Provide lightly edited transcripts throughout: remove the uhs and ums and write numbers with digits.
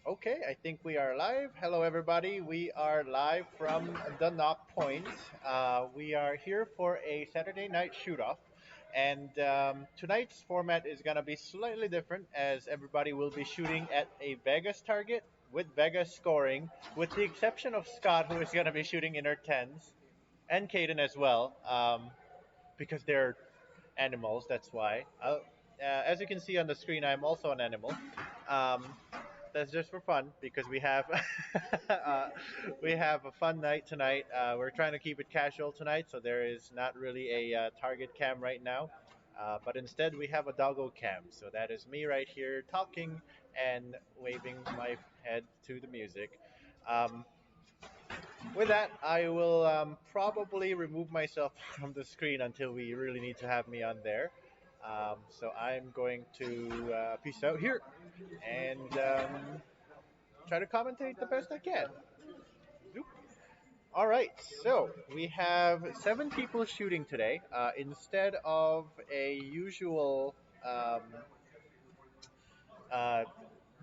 Okay, I think we are live. Hello, everybody. We are live from the Knock Point. We are here for a Saturday night shoot off. And tonight's format is going to be slightly different as everybody will be shooting at a Vegas target with Vegas scoring, with the exception of Scott, who is going to be shooting in her tens, and Caden as well, because they're animals, that's why. As you can see on the screen, I'm also an animal. Um, that's just for fun because we have we have a fun night tonight. We're trying to keep it casual tonight, so there is not really a target cam right now. But instead, we have a doggo cam. So that is me right here talking and waving my head to the music. Um, with that, I will probably remove myself from the screen until we really need to have me on there. So I'm going to peace out here and try to commentate the best I can. Zoop. All right, so we have 7 people shooting today. Instead of a usual uh,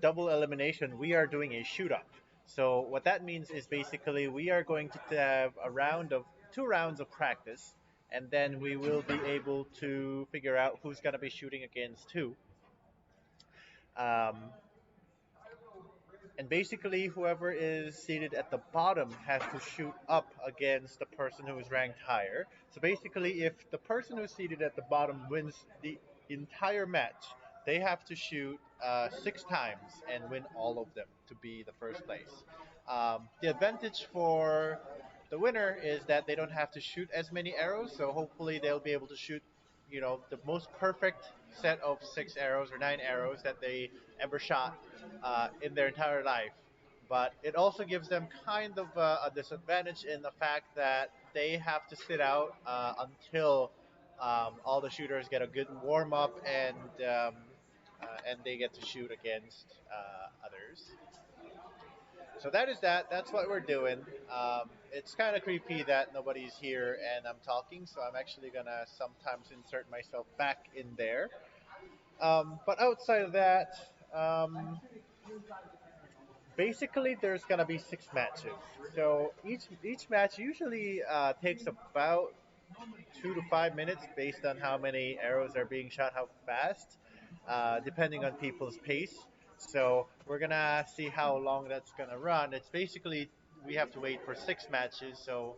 double elimination, we are doing a shoot up. So what that means is basically we are going to have a round of 2 rounds of practice, and then we will be able to figure out who's going to be shooting against who. Um, and basically, whoever is seated at the bottom has to shoot up against the person who is ranked higher. So basically, if the person who's seated at the bottom wins the entire match, they have to shoot 6 times and win all of them to be the first place. The advantage for the winner is that they don't have to shoot as many arrows, so hopefully they'll be able to shoot the most perfect set of 6 arrows or 9 arrows that they ever shot in their entire life. But it also gives them kind of a disadvantage in the fact that they have to sit out until all the shooters get a good warm up and they get to shoot against others. So that is that. That's what we're doing. It's kind of creepy that nobody's here and I'm talking, so I'm actually gonna sometimes insert myself back in there. But outside of that, basically there's gonna be 6 matches. So each match usually takes about 2 to 5 minutes based on how many arrows are being shot, how fast, depending on people's pace. So we're gonna see how long that's gonna run. It's basically we have to wait for 6 matches, so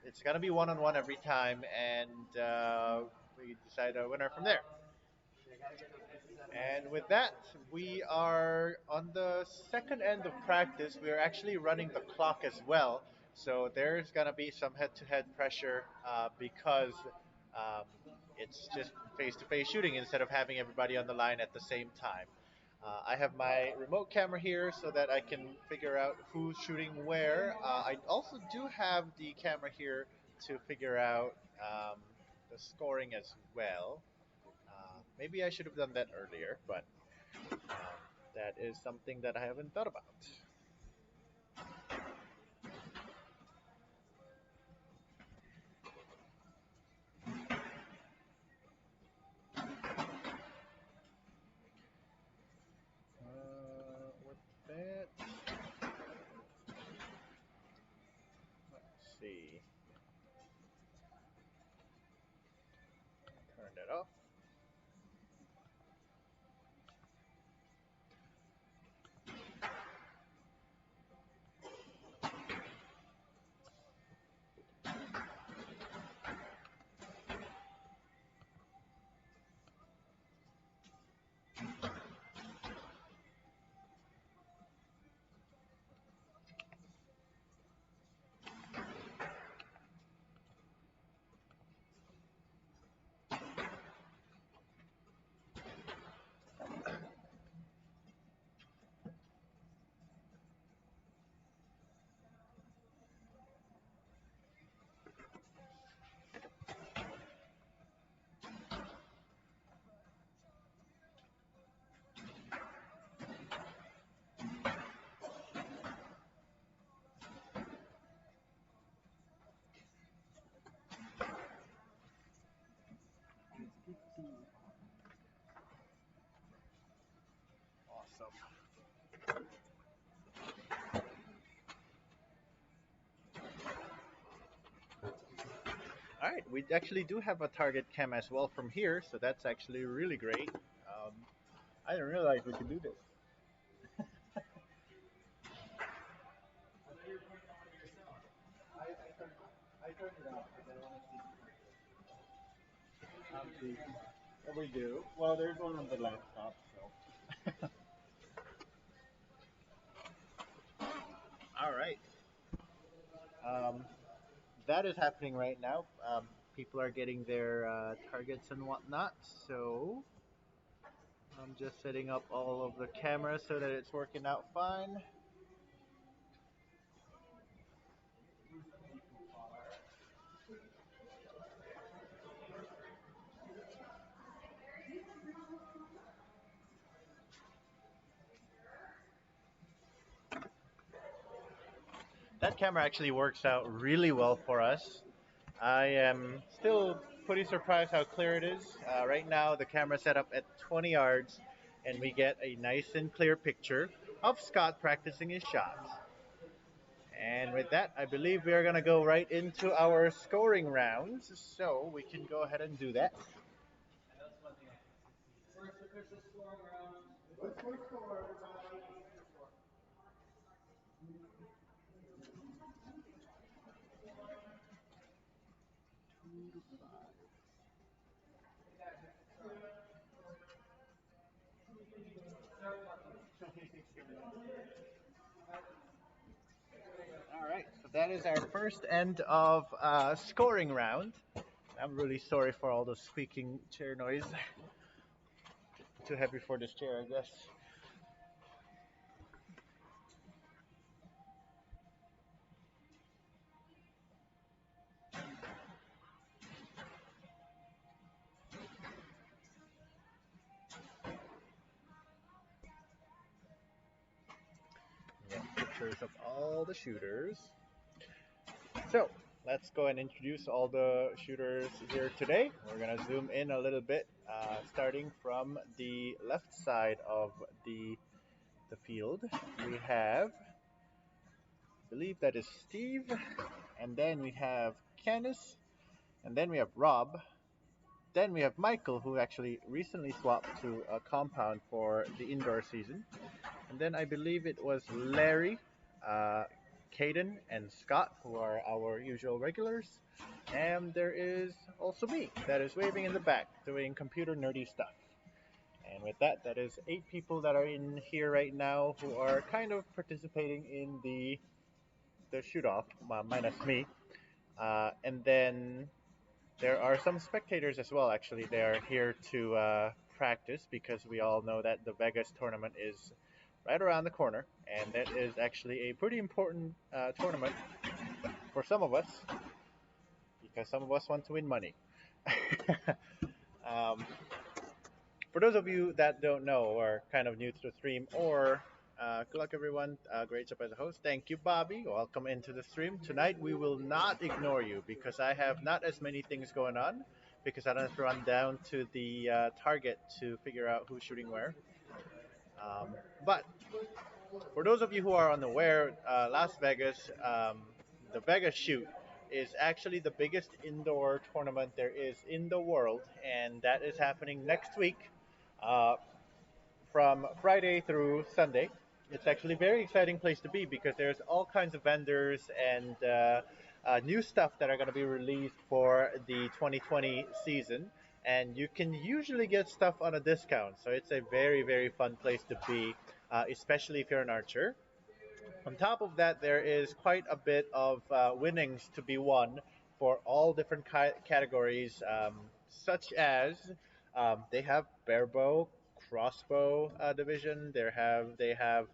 it's gonna be one-on-one every time, and we decide a winner from there. And with that, we are on the second end of practice. We are actually running the clock as well. So there's going to be some head to head pressure because um, it's just face to face shooting instead of having everybody on the line at the same time. I have my remote camera here so that I can figure out who's shooting where. I also do have the camera here to figure out the scoring as well. Maybe I should have done that earlier, but um, that is something that I haven't thought about. With that, let's see. Turn that off. Awesome. All right, we actually do have a target cam as well from here, so that's actually really great. I didn't realize we could do this. I turned it off because I want to see. We do. Well, there's one on the laptop, so. All right. Um, that is happening right now. People are getting their targets and whatnot, so I'm just setting up all of the cameras so that it's working out fine. That camera actually works out really well for us. I am still pretty surprised how clear it is. Right now, the camera set up at 20 yards, and we get a nice and clear picture of Scott practicing his shots. And with that, I believe we are going to go right into our scoring rounds. So we can go ahead and do that. All right, so that is our first end of scoring round. I'm really sorry for all the squeaking chair noise. Too heavy for this chair, I guess. Yeah, pictures of all the shooters. So let's go and introduce all the shooters here today. We're gonna zoom in a little bit, starting from the left side of the field. We have, I believe that is Steve, and then we have Canis, and then we have Rob. Then we have Michael, who actually recently swapped to a compound for the indoor season. And then I believe it was Larry, uh, Caden, and Scott, who are our usual regulars. And there is also me, that is waving in the back, doing computer nerdy stuff. And with that, that is 8 people that are in here right now who are kind of participating in the shoot off, minus me. And then there are some spectators as well, actually. They are here to practice because we all know that the Vegas tournament is right around the corner, and that is actually a pretty important tournament for some of us because some of us want to win money. um, for those of you that don't know or kind of new to the stream, or good luck everyone, great job as a host. Thank you, Bobby. Welcome into the stream. Tonight we will not ignore you because I have not as many things going on because I don't have to run down to the target to figure out who's shooting where. But for those of you who are unaware, Las Vegas, the Vegas Shoot is actually the biggest indoor tournament there is in the world, and that is happening next week uh, from Friday through Sunday. It's actually a very exciting place to be because there's all kinds of vendors and new stuff that are going to be released for the 2020 season. And you can usually get stuff on a discount. So it's a very, very fun place to be, especially if you're an archer. On top of that, there is quite a bit of winnings to be won for all different categories, such as they have barebow, crossbow division. They have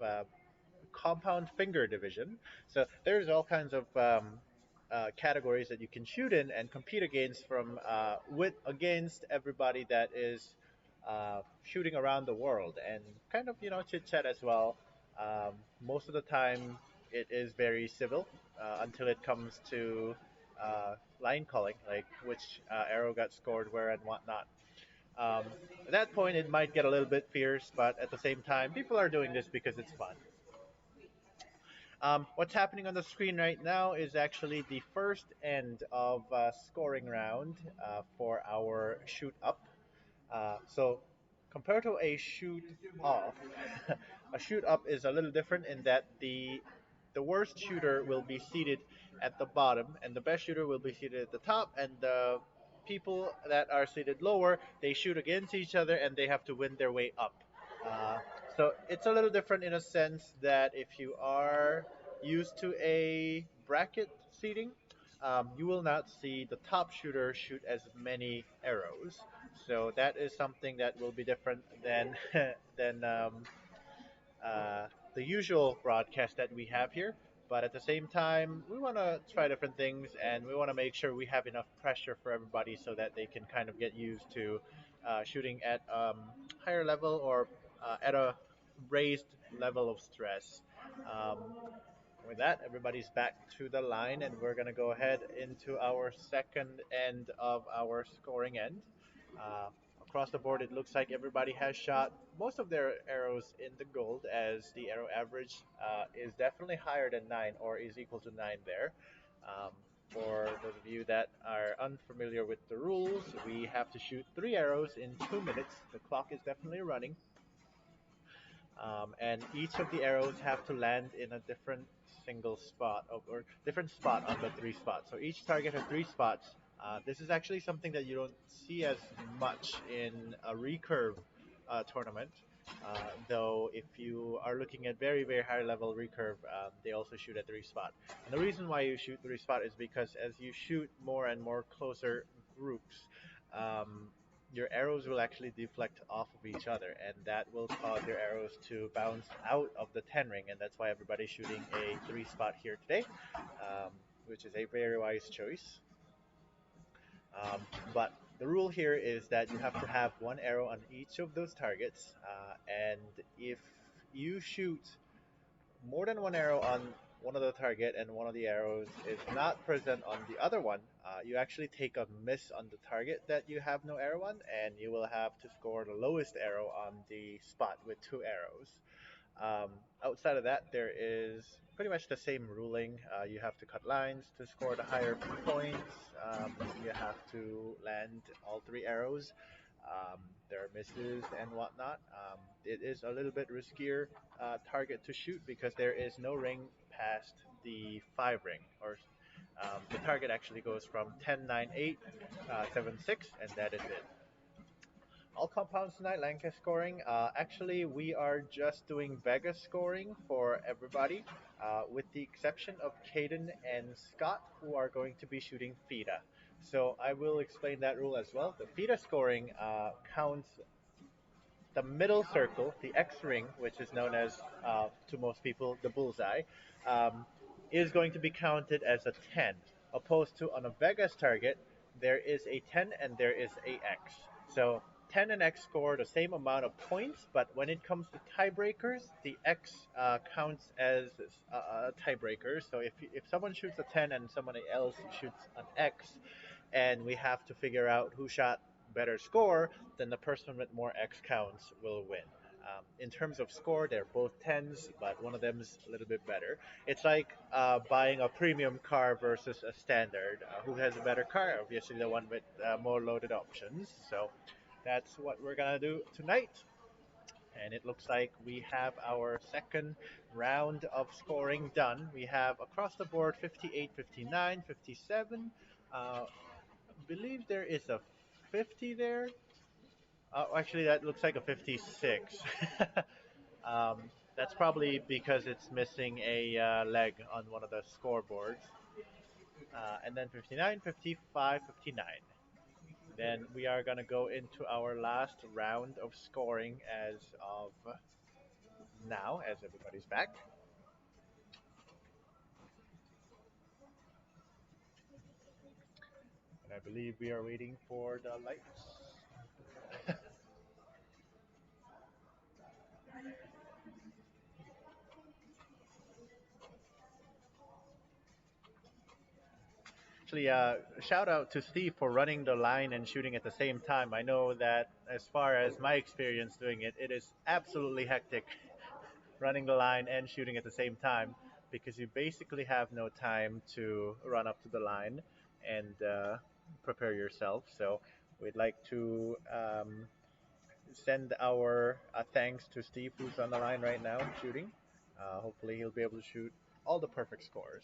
compound finger division. So there's all kinds of categories that you can shoot in and compete against from with against everybody that is shooting around the world and kind of chit chat as well. Um, Most of the time, it is very civil until it comes to line calling, like which arrow got scored where and whatnot. Um, at that point, it might get a little bit fierce, but at the same time, people are doing this because it's fun. What's happening on the screen right now is actually the first end of scoring round for our shoot up. So compared to a shoot off, a shoot up is a little different in that the worst shooter will be seated at the bottom, and the best shooter will be seated at the top, and the people that are seated lower, they shoot against each other, and they have to win their way up. Uh, so it's a little different in a sense that if you are used to a bracket seating, you will not see the top shooter shoot as many arrows. So that is something that will be different than than uh, the usual broadcast that we have here. But at the same time, we want to try different things, and we want to make sure we have enough pressure for everybody so that they can kind of get used to shooting at higher level or at a raised level of stress. Um, with that, everybody's back to the line, and we're going to go ahead into our second end of our scoring end. Uh, Across the board, it looks like everybody has shot most of their arrows in the gold, as the arrow average is definitely higher than 9 or is equal to 9 there. Um, for those of you that are unfamiliar with the rules, we have to shoot 3 arrows in 2 minutes. The clock is definitely running. And each of the arrows have to land in a different single spot or different spot on the 3 spots. So each target has 3 spots. This is actually something that you don't see as much in a recurve tournament. Though if you are looking at very very high level recurve, they also shoot at 3 spot. And the reason why you shoot 3 spot is because as you shoot more and more closer groups, um, your arrows will actually deflect off of each other, and that will cause your arrows to bounce out of the 10 ring, and that's why everybody's shooting a 3 spot here today, which is a very wise choice. Um, but the rule here is that you have to have 1 arrow on each of those targets, and if you shoot more than 1 arrow on one of the target and one of the arrows is not present on the other one, you actually take a miss on the target that you have no arrow on, and you will have to score the lowest arrow on the spot with 2 arrows. Um, Outside of that, there is pretty much the same ruling. You have to cut lines to score the higher points. You have to land all 3 arrows. There are misses and whatnot. It is a little bit riskier target to shoot because there is no ring past the 5 ring, or the target actually goes from 10, 9, 8, 7, 6, and that is it. All compounds tonight, Lanka scoring. Actually, we are just doing Vega scoring for everybody, with the exception of Caden and Scott, who are going to be shooting FIDA. So I will explain that rule as well. The FIDA scoring counts the middle circle, the X ring, which is known as, to most people, the bullseye, um, is going to be counted as a 10. Opposed to on a Vegas target, there is a 10 and there is a X. So 10 and X score the same amount of points, but when it comes to tiebreakers, the X counts as a tiebreaker. So if someone shoots a 10 and somebody else shoots an X, and we have to figure out who shot better score, then the person with more X counts will win. In terms of score, they're both tens, but one of them is a little bit better. It's like buying a premium car versus a standard. Who has a better car? Obviously, the one with more loaded options. So that's what we're gonna do tonight. And it looks like we have our second round of scoring done. We have across the board 58, 59, 57. Believe there is a 50 there. Actually, that looks like a 56. um, that's probably because it's missing a leg on one of the scoreboards. And then 59, 55, 59. Then we are going to go into our last round of scoring as of now, as everybody's back. And I believe we are waiting for the lights. Actually, shout out to Steve for running the line and shooting at the same time. I know that as far as my experience doing it, it is absolutely hectic running the line and shooting at the same time because you basically have no time to run up to the line and prepare yourself. So we'd like to send our thanks to Steve, who's on the line right now shooting. Hopefully, he'll be able to shoot all the perfect scores.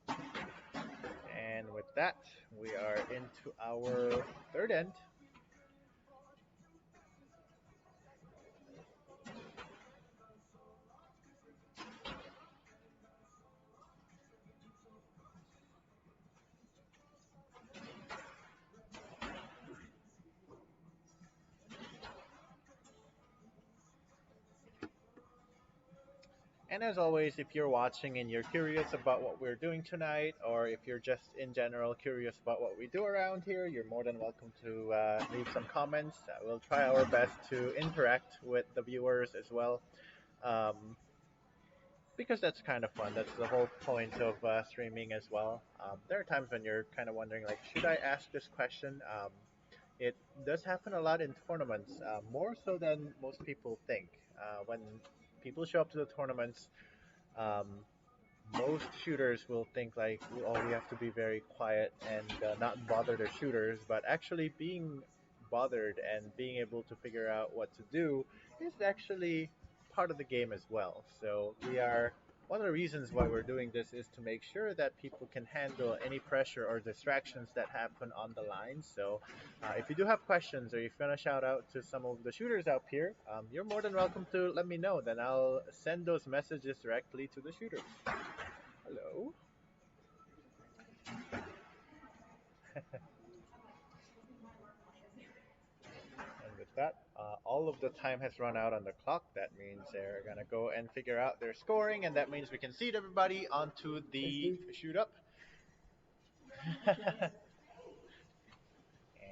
And with that, we are into our third end. And as always, if you're watching and you're curious about what we're doing tonight, or if you're just in general curious about what we do around here, you're more than welcome to leave some comments. We'll try our best to interact with the viewers as well, um, because that's kind of fun. That's the whole point of streaming as well. There are times when you're kind of wondering, like, should I ask this question? It does happen a lot in tournaments, more so than most people think. When people show up to the tournaments, um, most shooters will think like, oh, we have to be very quiet and not bother the shooters, but actually being bothered and being able to figure out what to do is actually part of the game as well. So we are one of the reasons why we're doing this is to make sure that people can handle any pressure or distractions that happen on the line. So if you do have questions or if you want to shout out to some of the shooters out here, you're more than welcome to let me know. Then I'll send those messages directly to the shooters. Hello. And with that, all of the time has run out on the clock. That means they're going to go and figure out their scoring, and that means we can seat everybody onto the shoot up.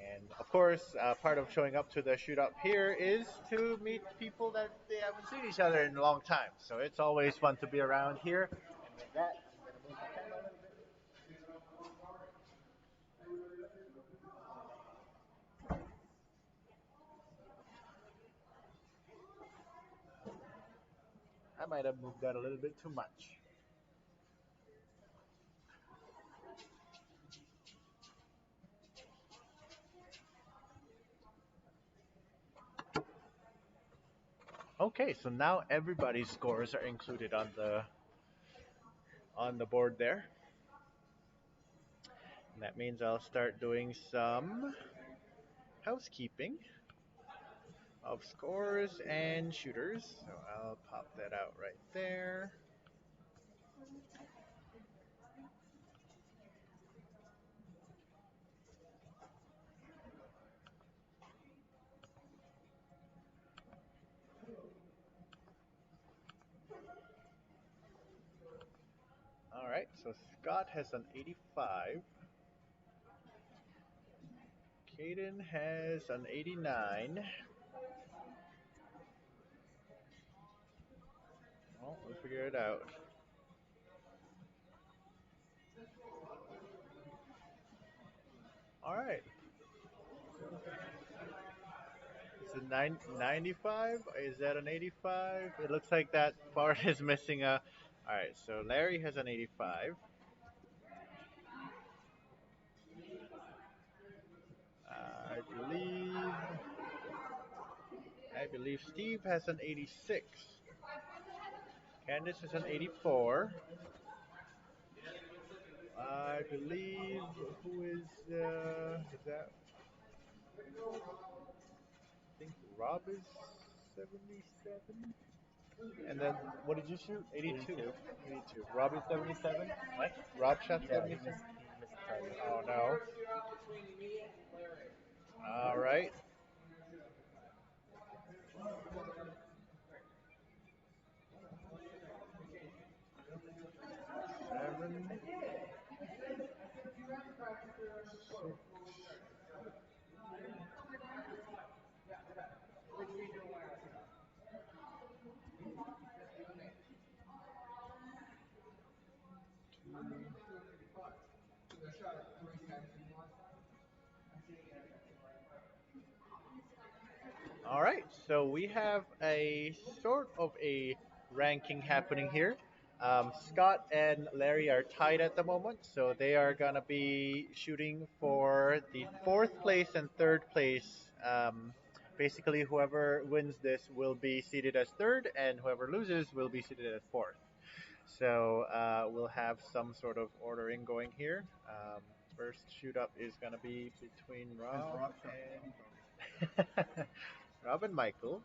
And of course, part of showing up to the shoot up here is to meet people that they haven't seen each other in a long time. So it's always fun to be around here. And with that, I'm going to move the camera a little bit. I might have moved that a little bit too much. Okay, so now everybody's scores are included on the board there. And that means I'll start doing some housekeeping of scores and shooters. So I'll pop that out right there. All right, so Scott has an 85. Caden has an 89. Well, we'll figure it out. All right. It's a 95. Is that an 85? It looks like that part is missing a. All right, so Larry has an 85. I believe I believe Steve has an 86. Candace has an 84. I believe who is that? I think Rob is 77. And then what did you shoot? 82. 82. Rob is 77. What? Rob shot Yeah, 77. he missed the target. Oh no. All right. 7, 6. All right, so we have a sort of a ranking happening here. Scott and Larry are tied at the moment, so they are gonna be shooting for the fourth place and third place. Basically, whoever wins this will be seated as third, and whoever loses will be seated as fourth. So we'll have some sort of ordering going here. First shoot up is gonna be between Rob and Rob and Michael.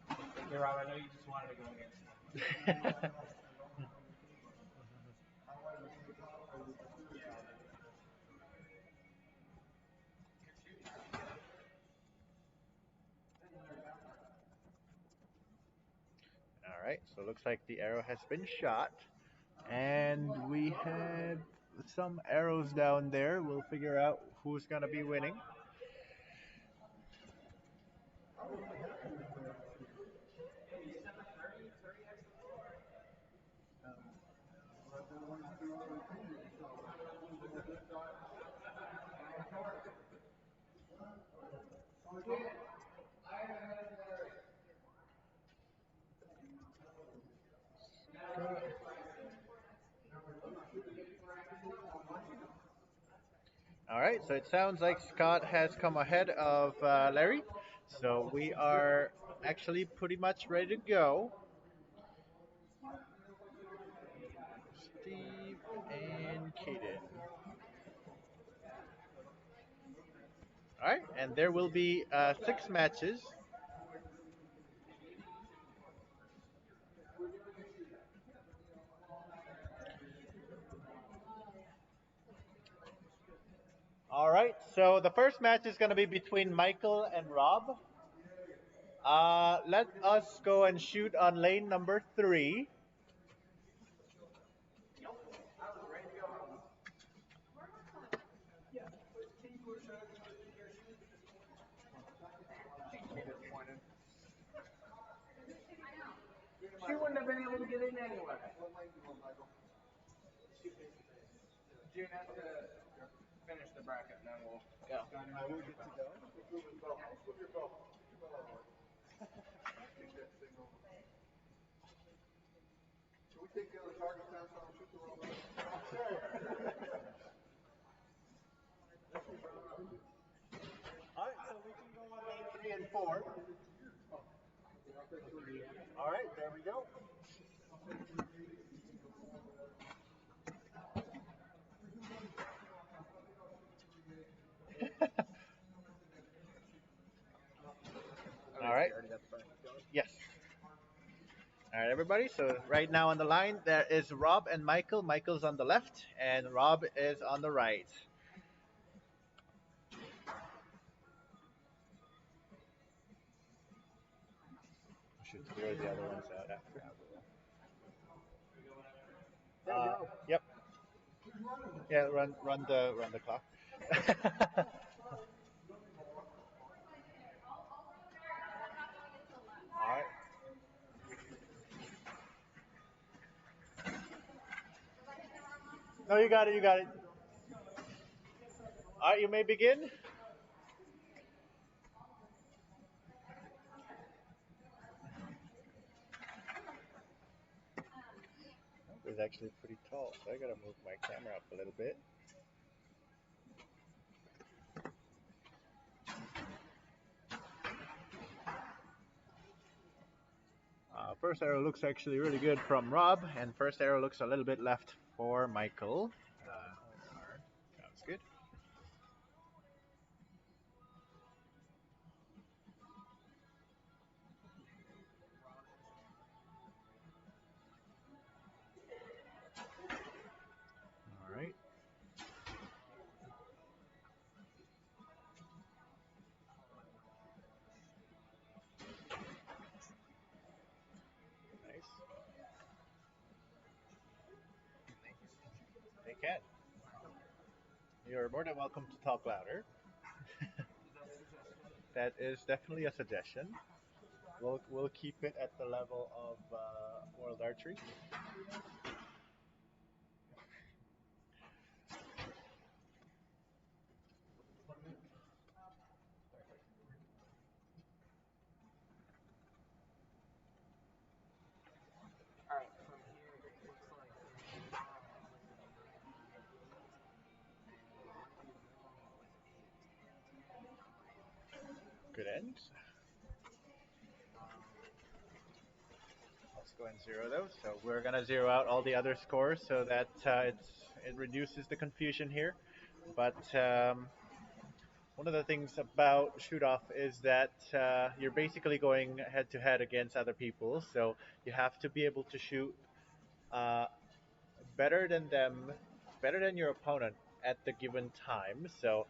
Hey Rob, I know you just wanted to go against me. All right, so it looks like the arrow has been shot, and we have some arrows down there. We'll figure out who's gonna be winning. All right, so it sounds like Scott has come ahead of Larry. So we are actually pretty much ready to go. Steve and Kaden. All right, and there will be 6 matches. All right, so the first match is going to be between Michael and Rob. Let us go and shoot on lane number 3. She wouldn't have been able to get in anyway. June has to finish the bracket and then we'll go. All right, so we can go on lane 3 and 4. All right, there we go. All right. Yes. All right, everybody. So right now on the line there is Rob and Michael. Michael's on the left, and Rob is on the right. Should clear the other ones out after. Yep. Yeah. Run the clock. All right. No, you got it. You got it. All right, you may begin. It's actually pretty tall, so I gotta move my camera up a little bit. First arrow looks actually really good from Rob, and first arrow looks a little bit left for Michael. Sounds good. All right. Nice. They can. You're more than welcome to talk louder. That is definitely a suggestion. We'll keep it at the level of World Archery. end. Let's go and zero those. So we're gonna zero out all the other scores so that it reduces the confusion here. But one of the things about shoot off is that you're basically going head to head against other people. So you have to be able to shoot uh, better than them, better than your opponent at the given time. So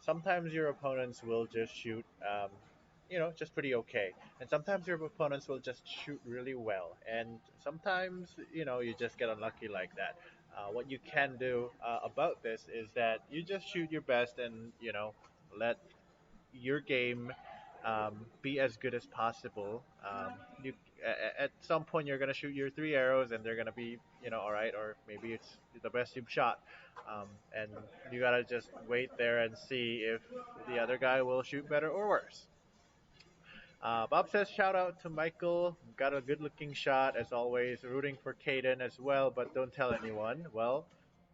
sometimes your opponents will just shoot, just pretty okay, and sometimes your opponents will just shoot really well, and sometimes you just get unlucky like that. What you can do about this is that you just shoot your best, and let your game be as good as possible. At some point you're gonna shoot your three arrows, and they're gonna be all right, or maybe it's the best you've shot, and you gotta just wait there and see if the other guy will shoot better or worse. Bob says, shout out to Michael. Got a good looking shot as always. Rooting for Caden as well, but don't tell anyone. Well,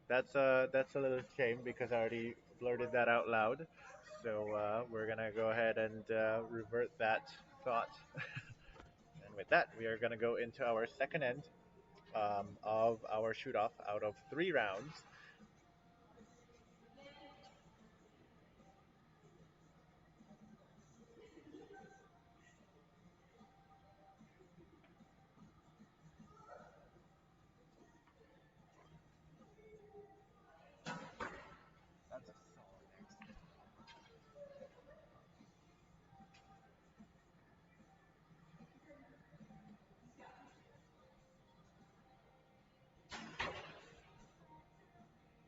that's a little shame because I already blurted that out loud. So we're gonna go ahead and revert that thought. And with that, we are gonna go into our second end of our shoot off out of 3 rounds. That's a solid X.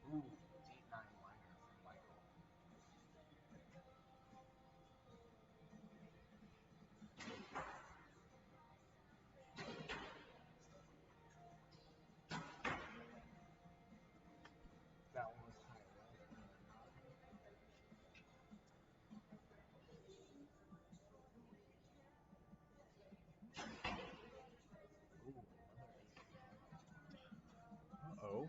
Ooh, 8-9 liner from Michael. That one was high left, not high right. Ooh, another 8-9. Oh.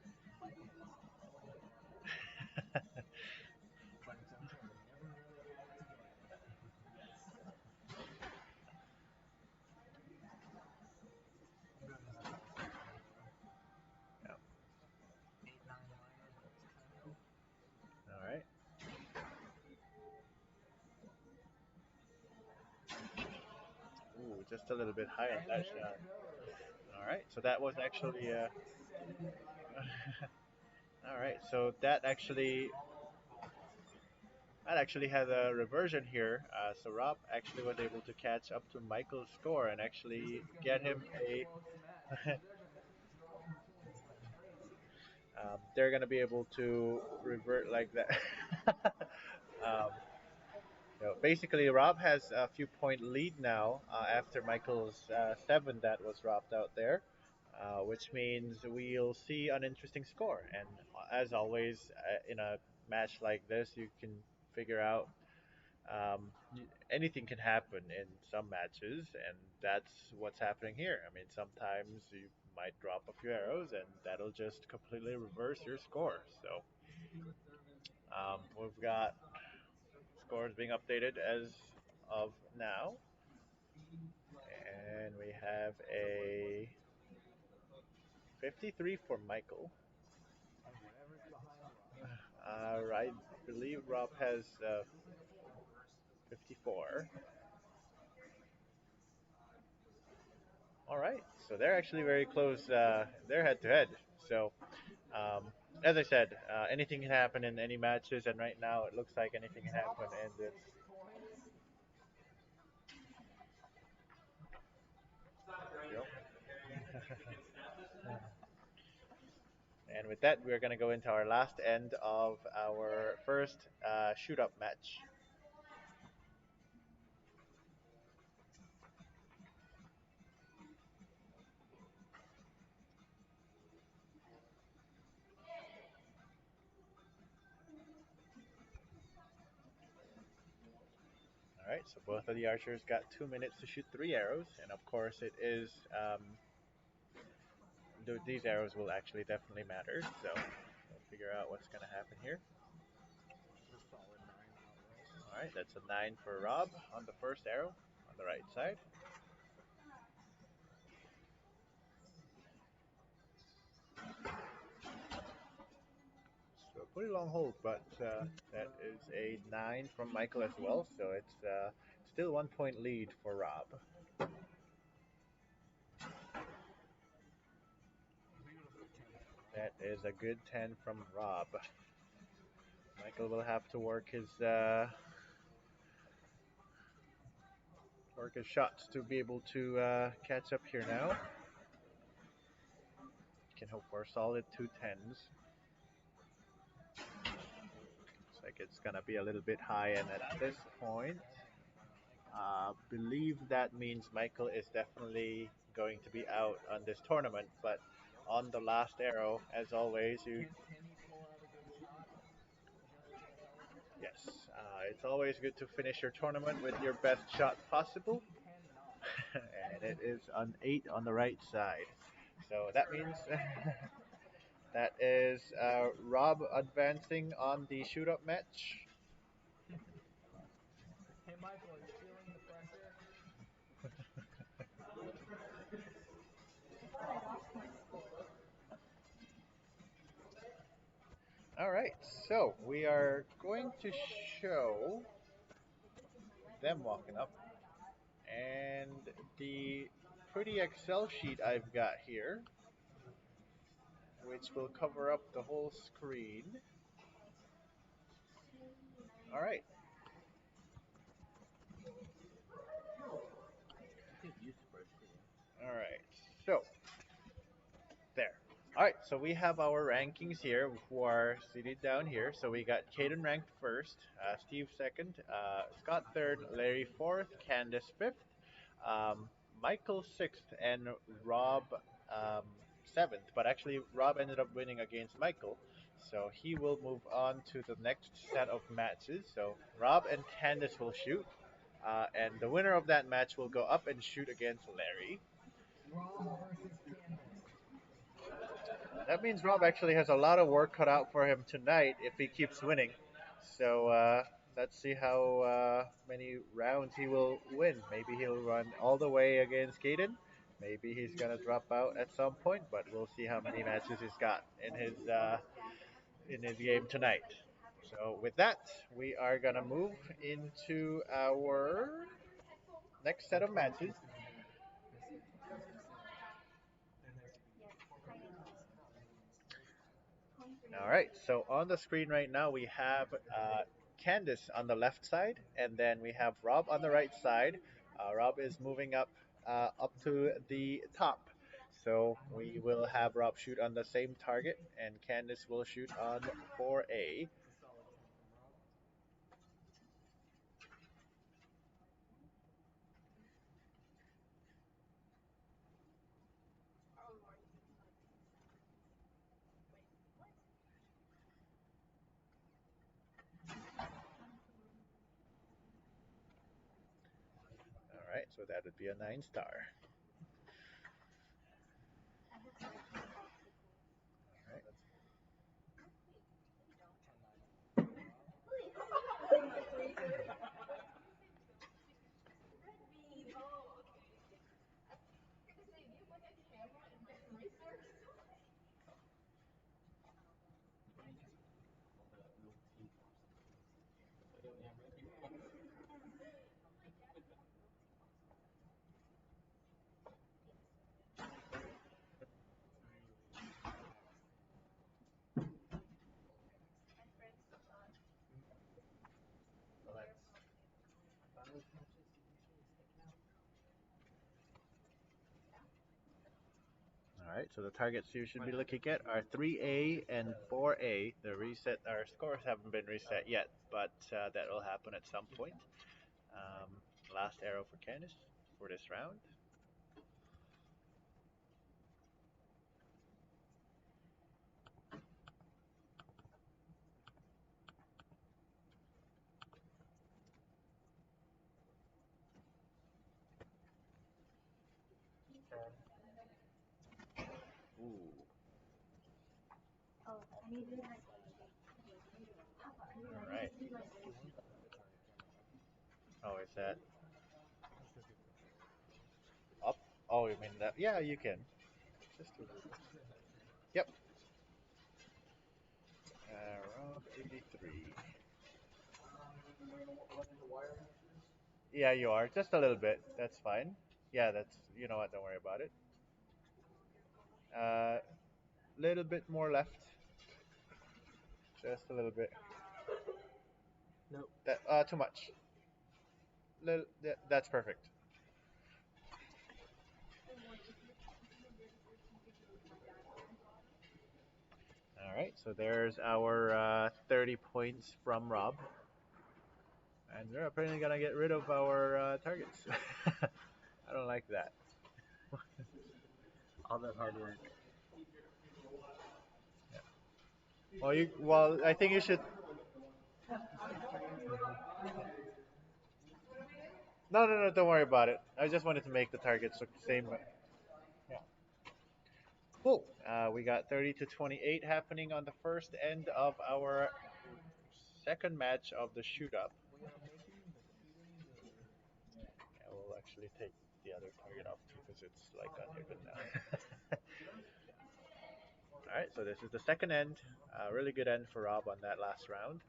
Michael missed all the arrows. But it's okay. We never really had it together. Good, this is also a zero. Yeah. 8-9 liner, but it's kind. All right. Ooh, just a little bit higher on And that there shot. it goes. All right. So that was That one actually. was 7-9. All right. So that actually That actually had a reversion here. So Rob actually was able to catch up to Michael's score and This actually is going to get be a him really a. close match because they're going to keep throwing points like crazy. They're going to be able to revert like that. um, basically, Rob has a few point lead now after Michael's 7 that was robbed out there. Which means we'll see an interesting score. And as always, in a match like this, you can figure out anything can happen in some matches, and that's what's happening here. I mean, sometimes you might drop a few arrows, and that'll just completely reverse your score. So we've got scores being updated as of now, and we have a 53 for Michael. And whatever's behind Rob. I believe Rob has 54. 54. All right, so they're actually very close. They're head to head. So, um, as I said, anything can happen in any matches, and right now it looks like anything can happen. Almost And it's 6 points. yep. And with that, we're going to go into our last end of our first shoot up match. All right, so both of the archers got 2 minutes to shoot 3 arrows, and of course, it is these arrows will actually definitely matter. So we'll figure out what's going to happen here. This is a solid 9 outright. All right, that's a 9 for Rob on the first arrow on the right side. So a pretty long hold, but that is a 9 from Michael as well. So it's still 1 point lead for Rob. Beautiful 10 from Rob. That is a good 10 from Rob. Michael will have to work his shots to be able to catch up here now. Can hope for a solid two tens. Looks like it's gonna be a little bit high, and at this point, believe that means Michael is definitely going to be out on this tournament. But on the last arrow, as always, you Can he pull out a good shot just eligible? yes, it's always good to finish your tournament with your best shot possible, He cannot. and it is an 8 on the right side. So that means that is Rob advancing on the shoot up match. Hey, Michael, are you feeling the pressure? All right, so we are going to show them walking up and the pretty Excel sheet I've got here, which will cover up the whole screen. All right, all right, so there. All right, so we have our rankings here who are seated down here. So we got Caden ranked first, Steve second, Scott third, Larry fourth, Candace fifth, um, Michael sixth, and Rob um, seventh. But actually, Rob ended up winning against Michael, so he will move on to the next set of matches. So Rob and Candace will shoot, and the winner of that match will go up and shoot against Larry. Rob versus Candace. That means Rob actually has a lot of work cut out for him tonight if he keeps winning. So let's see how many rounds he will win. Maybe he'll run all the way against Caden. Maybe he's gonna drop out at some point, but we'll see how many matches he's got in his game tonight. So with that, we are gonna move into our next set of Okay, matches. this is the this is then there's All right, so on the screen right now we have Candice on the left side, and then we have Rob on the right side. Rob is moving up to the top. So we will have Rob shoot on the same target, and Candice will shoot on 4A. a solid 10 from Rob. All right, so that would be a 9 star. All right. 10-9 from Rob. Finals matches usually stick out. All right, so the targets you should be looking at are 3A and 4A. The reset, our scores haven't been reset yet, but that will happen at some point. Um, last arrow for Candice for this round. Ooh. All right. He wants that other target, Candace. Oh, is that up? Oh, you mean that? Yeah, you can. Just a little bit. Yep. Around 83. Yeah, you are. Just a little bit. That's fine. Yeah, that's, you know what, don't worry about it. Little bit more left. Just a little bit. That, too much. That's perfect. All right, so there's our 30 points from Rob. And we're apparently gonna get rid of our targets. I don't like that. All that hard work. Well, I think you should. No, no, no, don't worry about it. I just wanted to make the targets look the same, but yeah. Cool. We got 30 to 28 happening on the first end of our second match of the shoot up. I will actually take the other target off too because it's like uneven now. All right, so this is the second end. Really good end for Rob on that last round.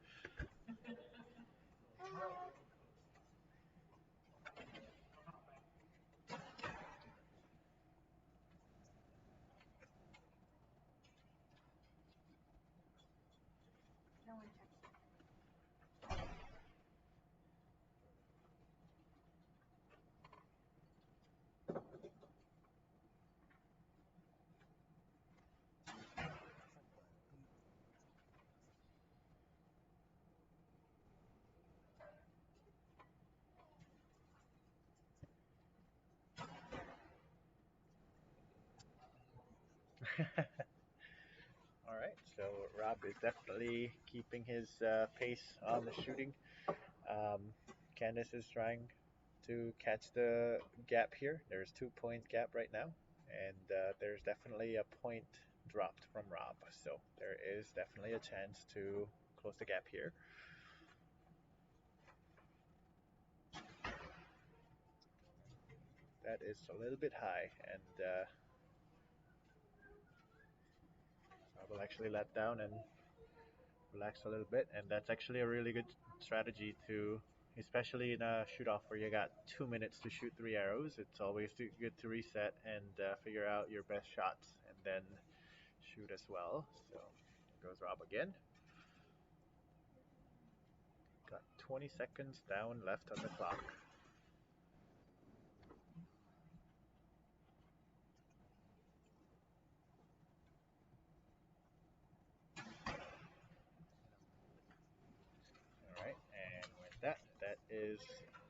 All right, so Rob is definitely keeping his pace on the shooting. Um, Candice is trying to catch the gap here. There's 2 point gap right now, and there's definitely a point dropped from Rob. So there is definitely a chance to close the gap here. That is a little bit high, and I will actually let down and relax a little bit. And that's actually a really good strategy to, especially in a shoot off where you got 2 minutes to shoot 3 arrows. It's always good to reset and figure out your best shots and then shoot as well. So here goes Rob again. Got 20 seconds down left on the clock. All right, and with that, that is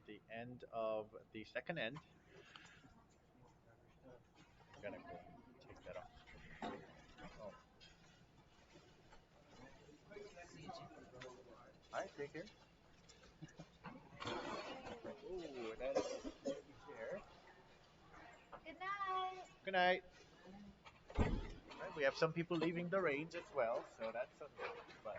the end of the second end. I'm gonna go take that off. Oh, all right, take care. Ooh, that is there. Good night. Right, we have some people leaving the range as well, so that's something. But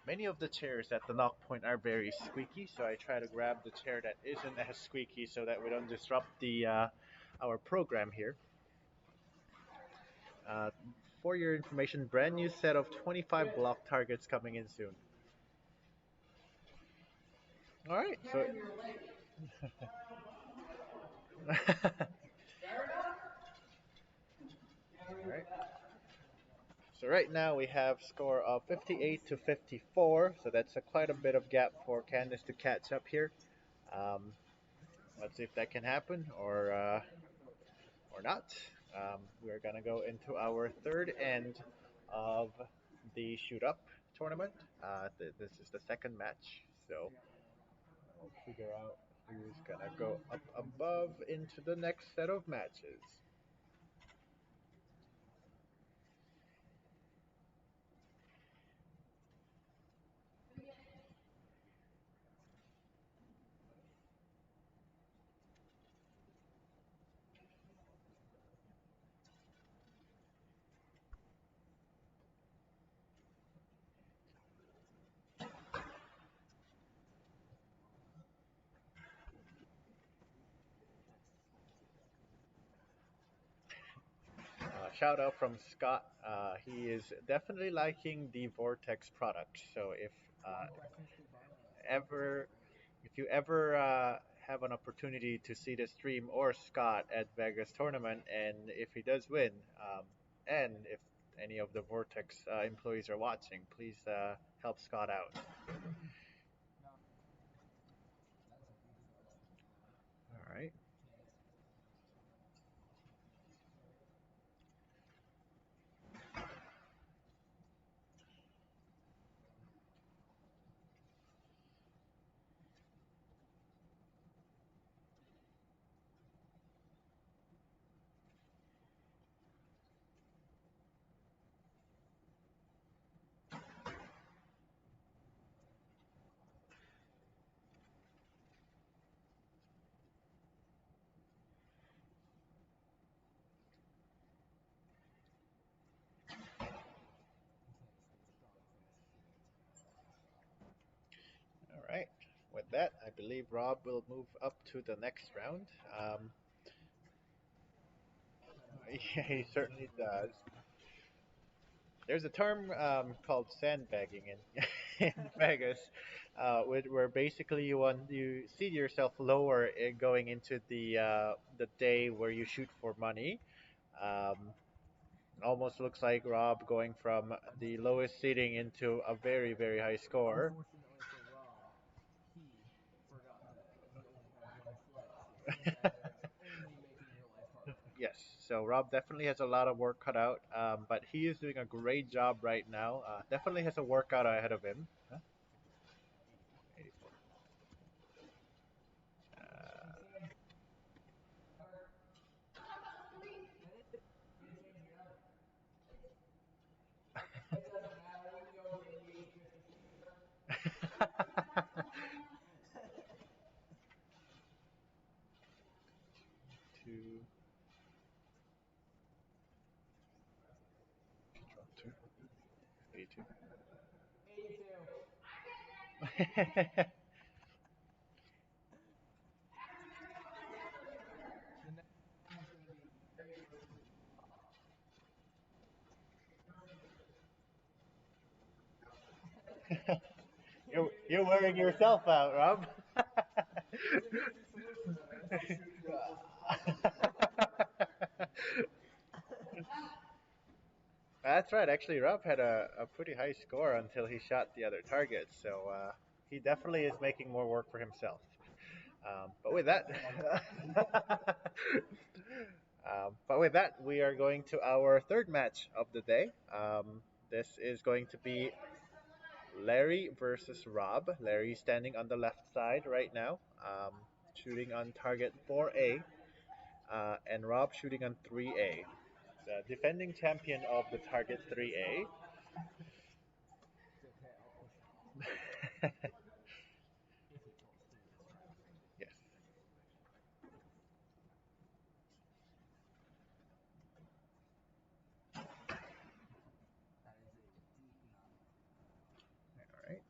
many of the chairs at the knock point are very squeaky, so I try to grab the chair that isn't as squeaky so that we don't disrupt the our program here. Uh, for your information, brand new set of 25 block targets coming in soon. All right, so all right. So right now we have score of 58 to 54, so that's quite a bit of gap for Candice to catch up here. Um, let's see if that can happen or not. We're gonna go into our third end of the shoot up tournament. This is the second match, so we'll figure out who's gonna go up above into the next set of matches. shout out from Scott. He is definitely liking the Vortex product. So ever if you ever have an opportunity to see the stream or Scott at Vegas tournament, and if he does win, and if any of the Vortex employees are watching, please help Scott out. All right. All right. With that, I believe Rob will move up to the next round. Yeah, he certainly does. There's a term called sandbagging in Vegas, where basically you see yourself lower going into the day where you shoot for money. Um, Almost looks like Rob going from the lowest seating into a very high score. Yes, so Rob definitely has a lot of work cut out, but he is doing a great job right now. Definitely has a workout ahead of him. Huh? 84. Two, control two, 82. You're wearing yourself out, Rob. That's right. Actually, Rob had a pretty high score until he shot the other targets. So he definitely is making more work for himself. But with that, we are going to our third match of the day. This is going to be Larry versus Rob. Larry standing on the left side right now, shooting on target 4A, and Rob shooting on 3A. The defending champion of the target 3A. Yes. All right.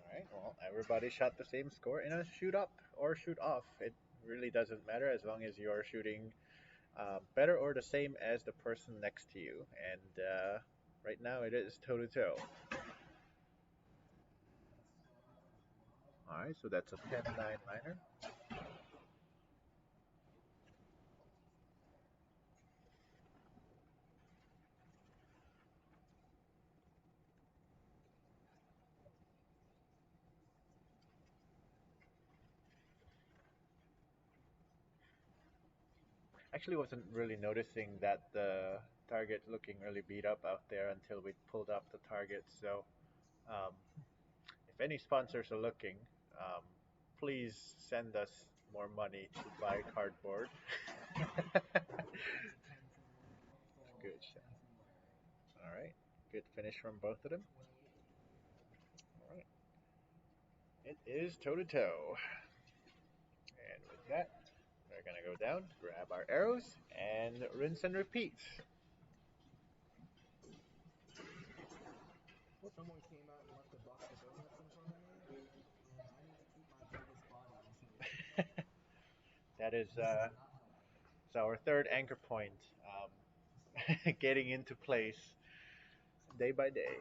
All right. Well, everybody shot the same score in a shoot up or shoot off. It really doesn't matter as long as you're shooting better or the same as the person next to you. And right now it is toe to toe. All right. So that's a 10-9 liner. Actually, wasn't really noticing that the target looking really beat up out there until we pulled up the target. So um, if any sponsors are looking, um, please send us more money to buy cardboard. Good shot. All right. Good finish from both of them. All right. It is toe to toe. And with that, we're going to go down, grab our arrows, and rinse and repeat. That is our third anchor point, getting into place day by day.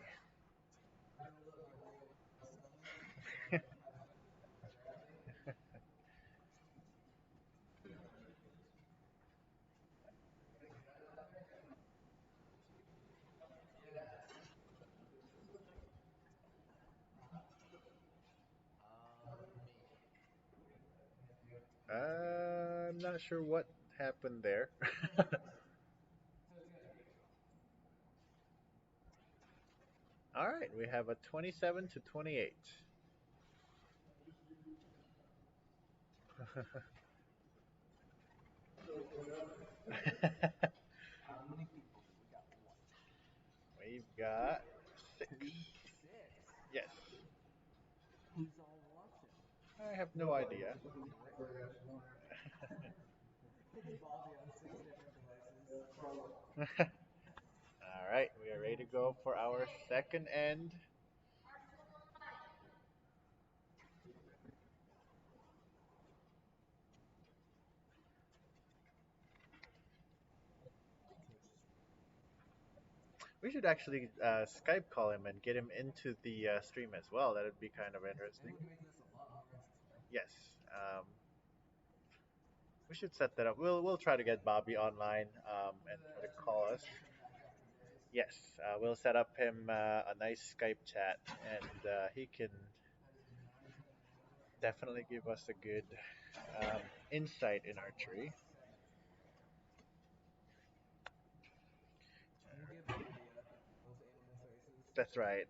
I'm not sure what happened there. All right, we have a 27 to 28. We've got six. Yes. I have no idea. All right, we are ready to go for our second end. We should actually Skype call him and get him into the stream as well. That would be kind of interesting. Yes. We should set that up. We'll try to get Bobby online and try to call us. Yes, we'll set up him a nice Skype chat, and he can definitely give us a good um, insight in archery. That's right.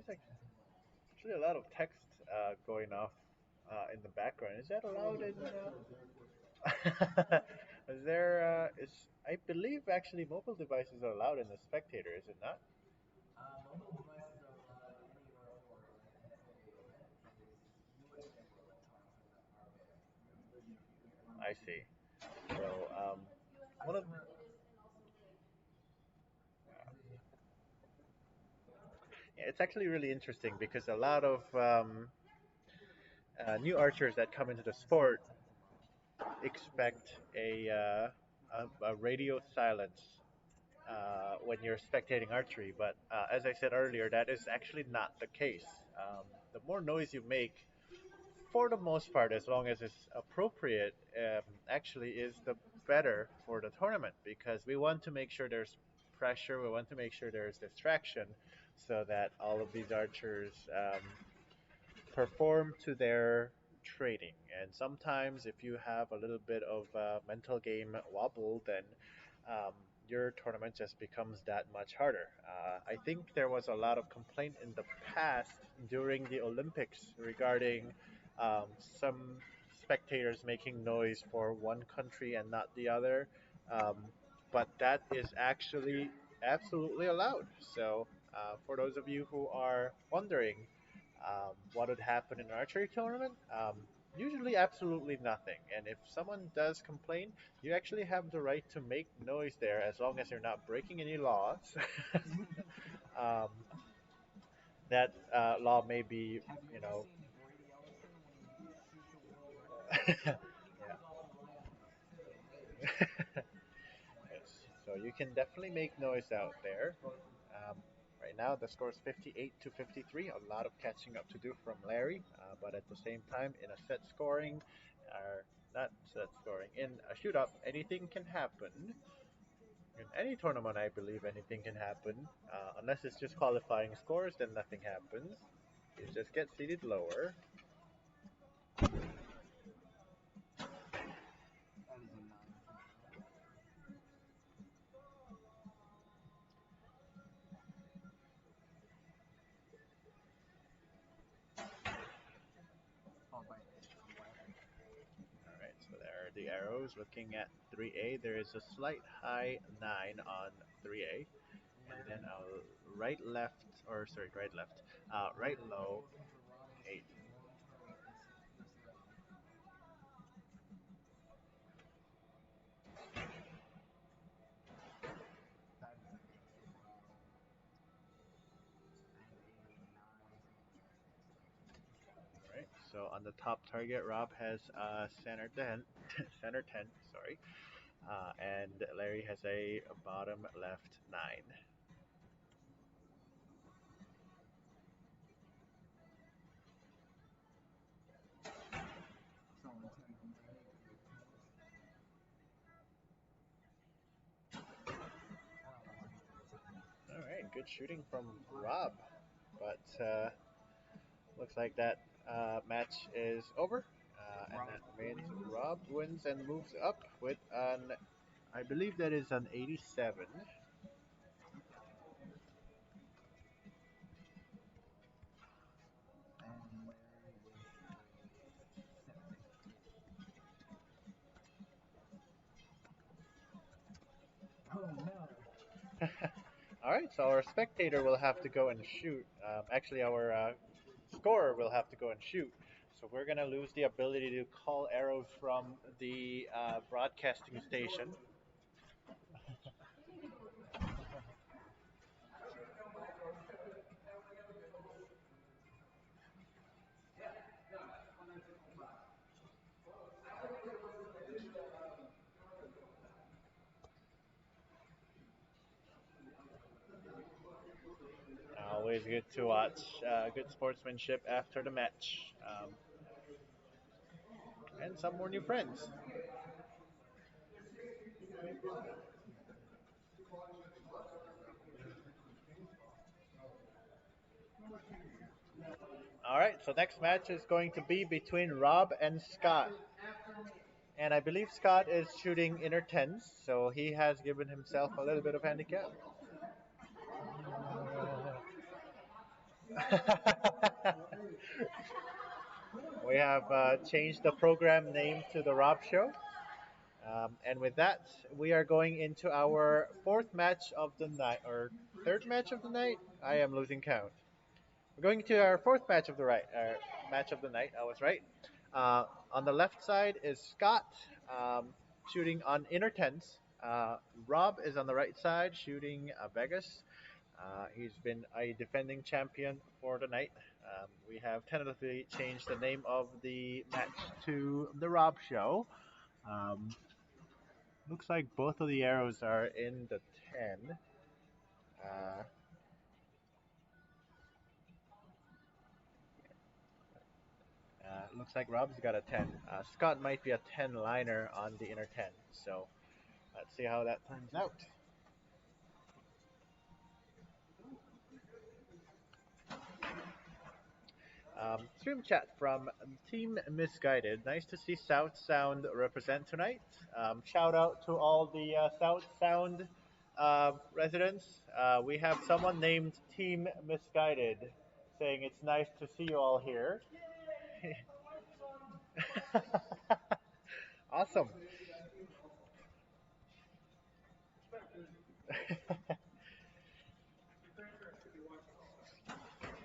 There's actually a lot of text going off in the background. Is that allowed in? Is there? Is I believe actually mobile devices are allowed in the spectator. Is it not? I see. So one of yeah, it's actually really interesting because a lot of new archers that come into the sport expect a radio silence when you're spectating archery. But as I said earlier, that is actually not the case. The more noise you make, for the most part, as long as it's appropriate, actually is the better for the tournament because we want to make sure there's pressure, we want to make sure there's distraction, so that all of these archers perform to their trading. And sometimes, if you have a little bit of mental game wobble, then um, your tournament just becomes that much harder. I think there was a lot of complaint in the past during the Olympics regarding um, some spectators making noise for one country and not the other. Um, but that is actually absolutely allowed. So, for those of you who are wondering, what would happen in an archery tournament? Usually, absolutely nothing. And if someone does complain, you actually have the right to make noise there as long as you're not breaking any laws. um, that law may be, you know. Yeah. Yes. So you can definitely make noise out there. Um, right now, the score is 58 to 53. A lot of catching up to do from Larry, but at the same time, in a set scoring, or not set scoring, in a shoot up, anything can happen. In any tournament, I believe anything can happen. Unless it's just qualifying scores, then nothing happens. You just get seated lower. All right, so there are the arrows. Looking at 3A, there is a slight high 9 on 3A, and then a right left, or sorry, right left, right low 8. So on the top target, Rob has center 10, center 10, sorry, and Larry has a bottom left 9. All right, good shooting from Rob, but looks like that match is over, and that means Rob wins and moves up with an, I believe that is an 87. All right, so our spectator will have to go and shoot. Actually, our scorer will have to go and shoot. So we're gonna lose the ability to call arrows from the broadcasting station. Always good to watch. Good sportsmanship after the match, and some more new friends. All right, so next match is going to be between Rob and Scott. And I believe Scott is shooting inner tens, so he has given himself a little bit of handicap. We have changed the program name to the Rob Show. And with that, we are going into our fourth match of the night, or third match of the night. I am losing count. We're going to our fourth match of the match of the night. I was right. On the left side is Scott shooting on inner tens. Rob is on the right side shooting Vegas. He's been a defending champion for the night. We have tentatively changed the name of the match to the Rob Show. Um, Looks like both of the arrows are in the 10. Uh, Looks like Rob's got a 10. Scott might be a 10 liner on the inner 10. So let's see how that turns out. Stream chat from Team Misguided. Nice to see South Sound represent tonight. Shout out to all the South Sound residents. We have someone named Team Misguided saying it's nice to see you all here. Awesome.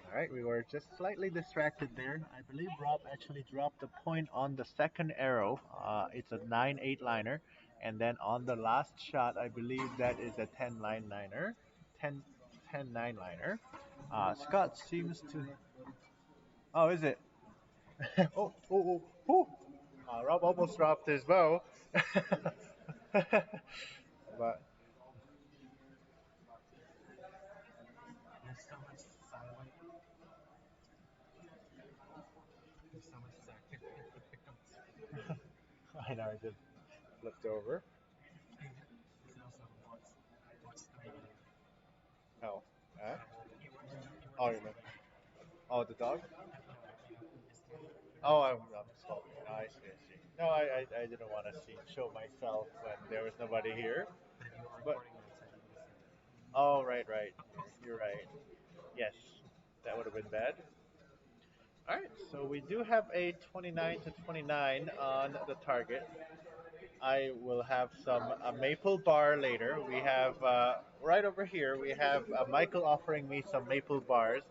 All right, we were just slightly distracted there. I believe Rob actually dropped the point on the second arrow. It's a 9-8 liner. And then on the last shot, I believe that is a 10 line liner. 10, 10 9 liner. Scott seems to. Oh, is it? Oh. Rob almost dropped his bow. But I know I just flipped over. Oh, huh? Oh, you meant, oh, the dog? Oh, I'm sorry. No, I see, I see. No, I didn't want to show myself when there was nobody here. But oh, right. You're right. Yes, that would have been bad. All right, so we do have a 29 to 29 on the target. I will have some maple bar later. We have right over here. We have Michael offering me some maple bars.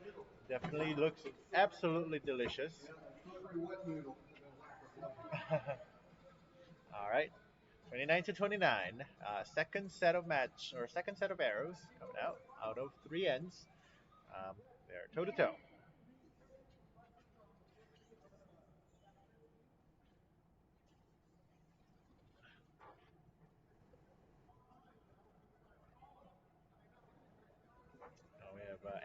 Definitely looks absolutely delicious. All right, 29 to 29. Second set of match or second set of arrows coming out of three ends. They're toe to toe.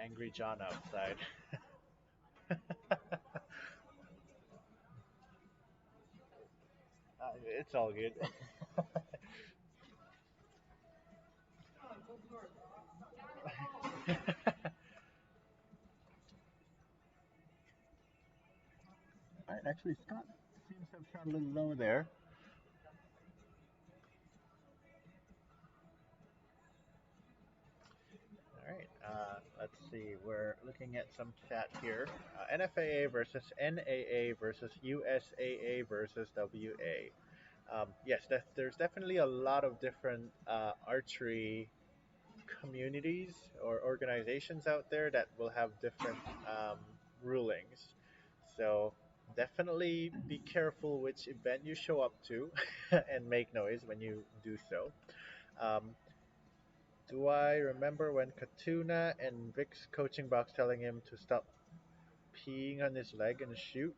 Angry John outside. It's all good. All right, actually, Scott seems to have shot a little low there. All right, let's see. We're looking at some chat here. NFAA versus NAA versus USAA versus WA. Yes, there's definitely a lot of different archery communities or organizations out there that will have different um, rulings. So definitely be careful which event you show up to and make noise when you do so. Um, do I remember when Katuna and Vic's coaching box telling him to stop peeing on his leg and shoot?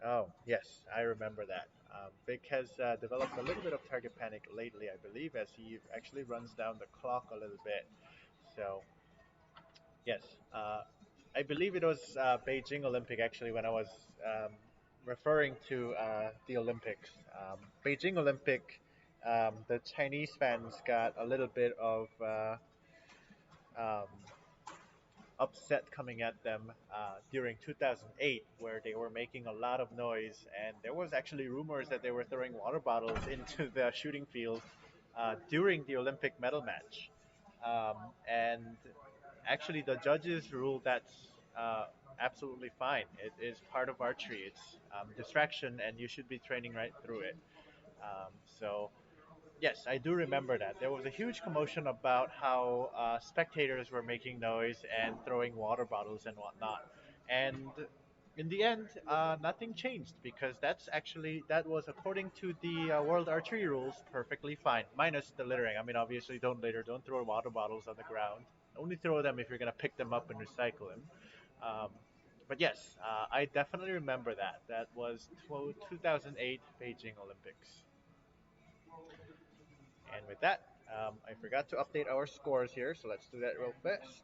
Oh, yes, I remember that. Vic has developed a little bit of target panic lately, I believe, as he actually runs down the clock a little bit. So, yes, I believe it was Beijing Olympic actually when I was um, referring to the Olympics. Beijing Olympic, the Chinese fans got a little bit of um, upset coming at them during 2008, where they were making a lot of noise, and there was actually rumors that they were throwing water bottles into the shooting field during the Olympic medal match. And actually, the judges ruled that's absolutely fine. It is part of archery. It's distraction, and you should be training right through it. So yes, I do remember that. There was a huge commotion about how spectators were making noise and throwing water bottles and whatnot. And in the end, nothing changed because that was according to the World Archery rules perfectly fine, minus the littering. I mean, obviously, don't litter, don't throw water bottles on the ground. Only throw them if you're gonna pick them up and recycle them. Um, but yes, I definitely remember that. That was 2008 Beijing Olympics. And with that, I forgot to update our scores here, so let's do that real fast.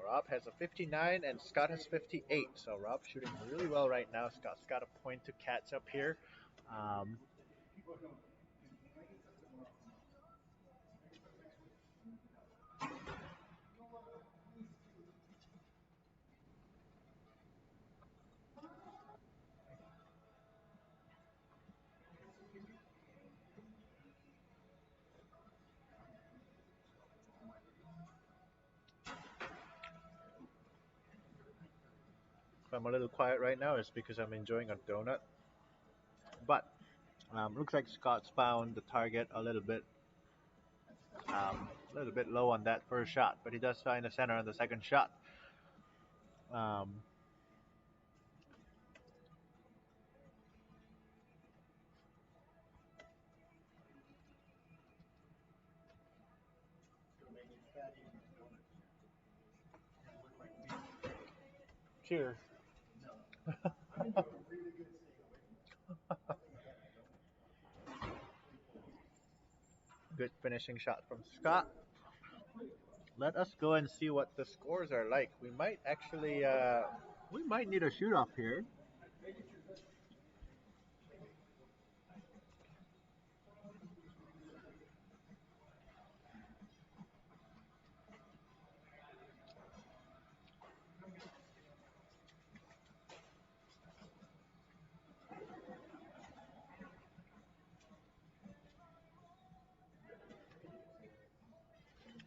Rob has a 59 and Scott has 58. So Rob's shooting really well right now. Scott's got a point to catch up here. Um, if I'm a little quiet right now, it's because I'm enjoying a donut. But looks like Scott's found the target a little bit low on that first shot, but he does find the center on the second shot. Um, cheers. Good finishing shot from Scott. Let us go and see what the scores are like. We might need a shoot off here.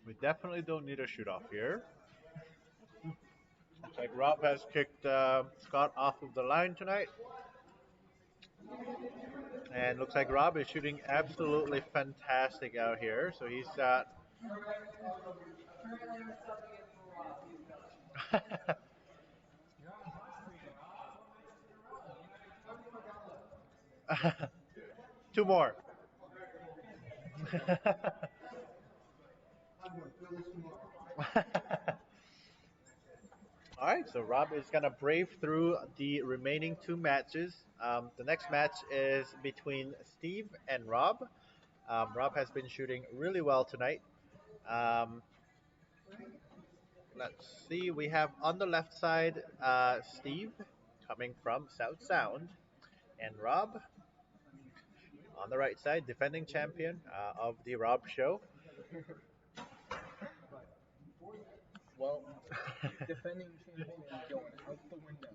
We definitely don't need a shoot off here. Looks like Rob has kicked Scott off of the line tonight, and looks like Rob is shooting absolutely fantastic out here. So he's got two more. All right, so Rob is gonna brave through the remaining two matches. The next match is between Steve and Rob. Rob has been shooting really well tonight. Um, Let's see. We have on the left side Steve coming from South Sound, and Rob on the right side, defending champion of the Rob Show. Well, defending champion going out the window.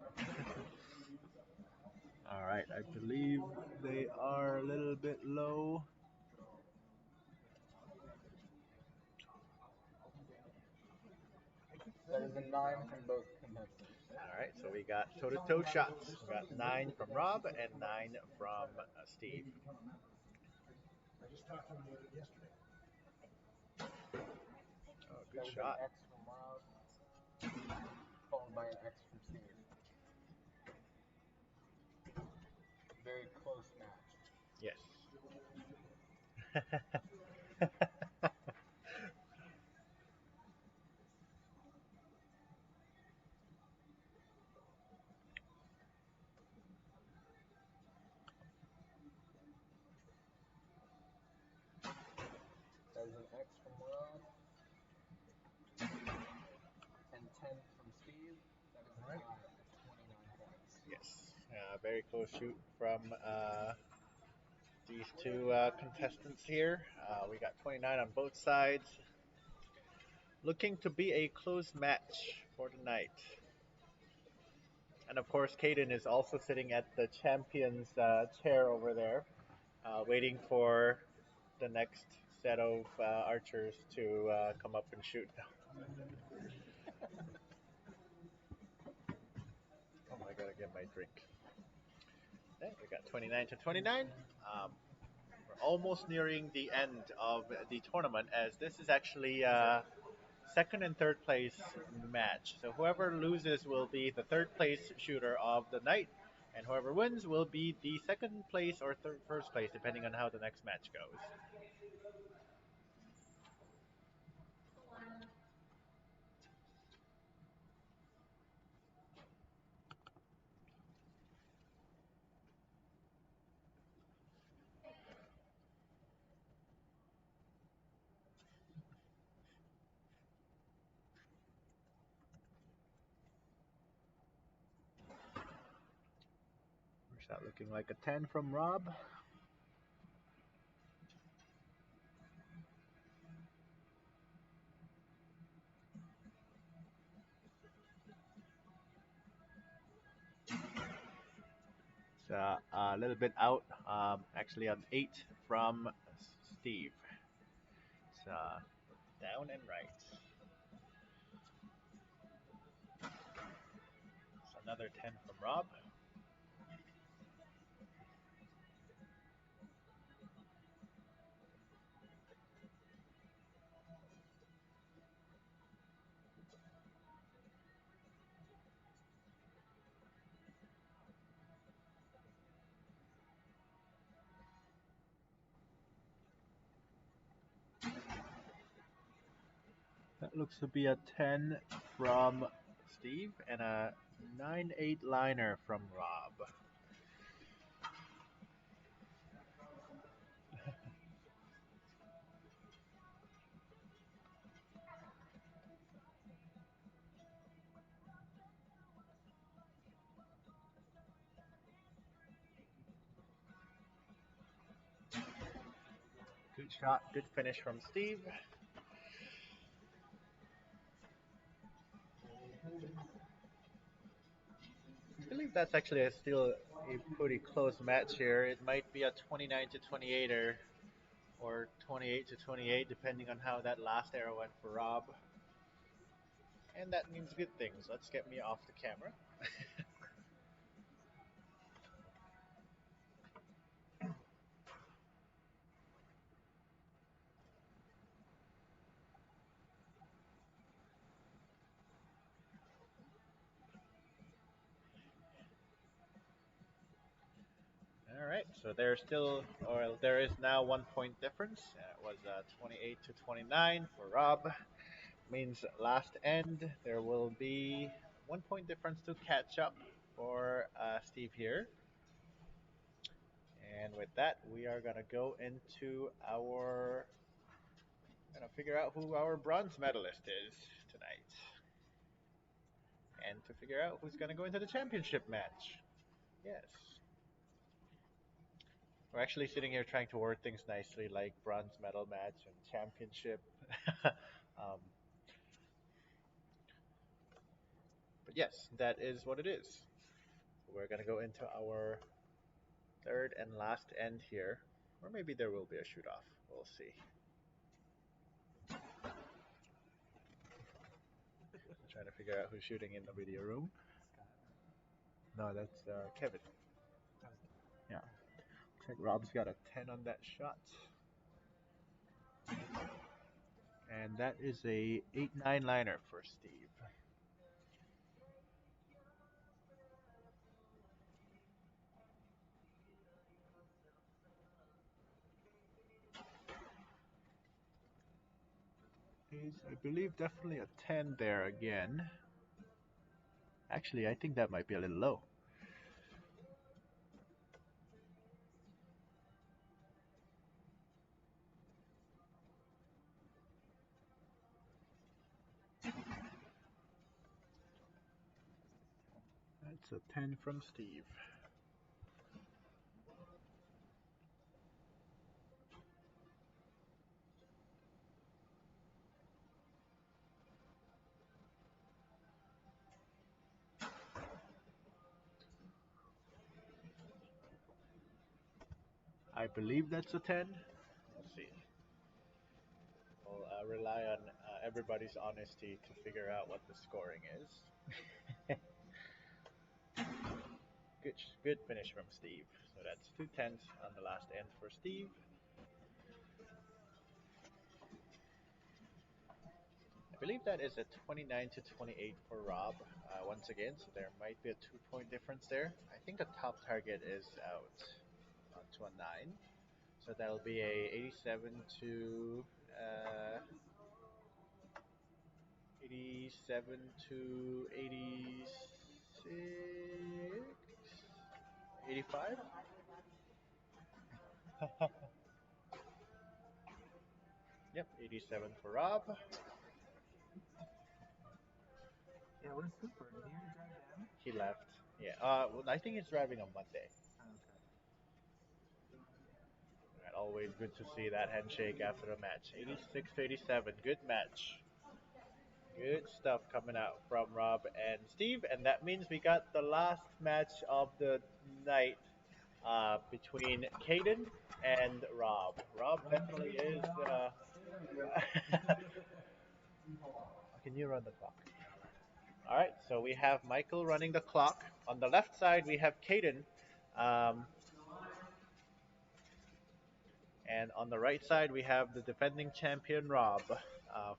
All right, I believe they are a little bit low. That is a 9 from both contestants. All right, so we got toe to toe shots. We got 9 from Rob and 9 from Steve. Oh, That good was an shot. X from Rob, followed by an X from Steve. Very close match. Yes. That is an X from Rob and 10 from Steve. That is a All right. tie at 29 points. Yes. Very close shoot from these two contestants here. We got 29 on both sides. Looking to be a close match for tonight. And of course, Caden is also sitting at the champion's chair over there, waiting for the next set of archers to come up and shoot. Oh, I gotta get my drink. Okay, we got 29 to 29. Um, we're almost nearing the end of the tournament, as this is actually second and third place match. So whoever loses will be the third place shooter of the night, and whoever wins will be the second place or first place, depending on how the next match goes. First shot looking like a 10 from Rob. It's a little bit out, actually an 8 from Steve. It's down and right. It's another 10 from Rob. That looks to be a 10 from Steve and a 9-8 liner from Rob. Good shot, good finish from Steve. I believe that's actually still a pretty close match here. It might be a 29 to 28 or 28 to 28, depending on how that last arrow went for Rob. And that means good things. Let's get me off the camera. All right, so there is now 1 point difference. It was 28 to 29 for Rob. Means last end there will be 1 point difference to catch up for Steve here. And with that, we are gonna go into our Gonna figure out who our bronze medalist is tonight, and to figure out who's gonna go into the championship match. Yes, we're actually sitting here trying to word things nicely, like bronze medal match and championship. um, but yes, that is what it is. We're gonna go into our third and last end here, or maybe there will be a shoot off. We'll see. I'm trying to figure out who's shooting in the video room. No, that's Kevin. Yeah. Looks like Rob's got a 10 on that shot. And that is a 8-9 liner for Steve. Is, I believe, definitely a 10 there again. Actually, I think that might be a little low. That's a 10 from Steve. I believe that's a 10. Let's see. We'll rely on everybody's honesty to figure out what the scoring is. Good finish from Steve. So that's 2 10s on the last end for Steve. I believe that is a 29 to 28 for Rob once again. So there might be a 2 point difference there. I think the top target is out to a 9. So that'll be a 87 to 87 to 86, 85. Yep, 87 for Rob. Yeah, where's Cooper? Did he already drive down? He left. Yeah. Well, I think he's driving on Monday. Oh, okay. Right, always good to see that handshake after the match. 86 to 87. Good match. Good stuff coming out from Rob and Steve. And that means we got the last match of the night between Caden and Rob. Rob definitely is. Can you run the clock? All right, so we have Michael running the clock. On the left side, we have Caden. Um, and on the right side, we have the defending champion, Rob,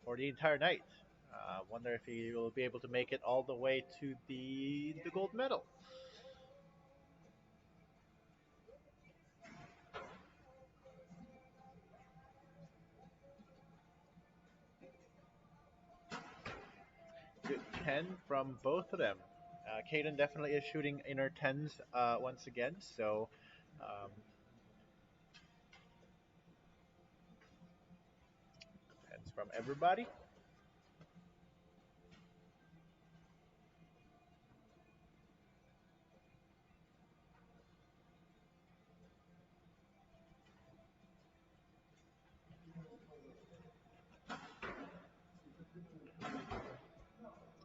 for the entire night. Wonder if he will be able to make it all the way to the gold medal. Good 10 from both of them. Caden definitely is shooting inner 10s once again, so 10s from everybody.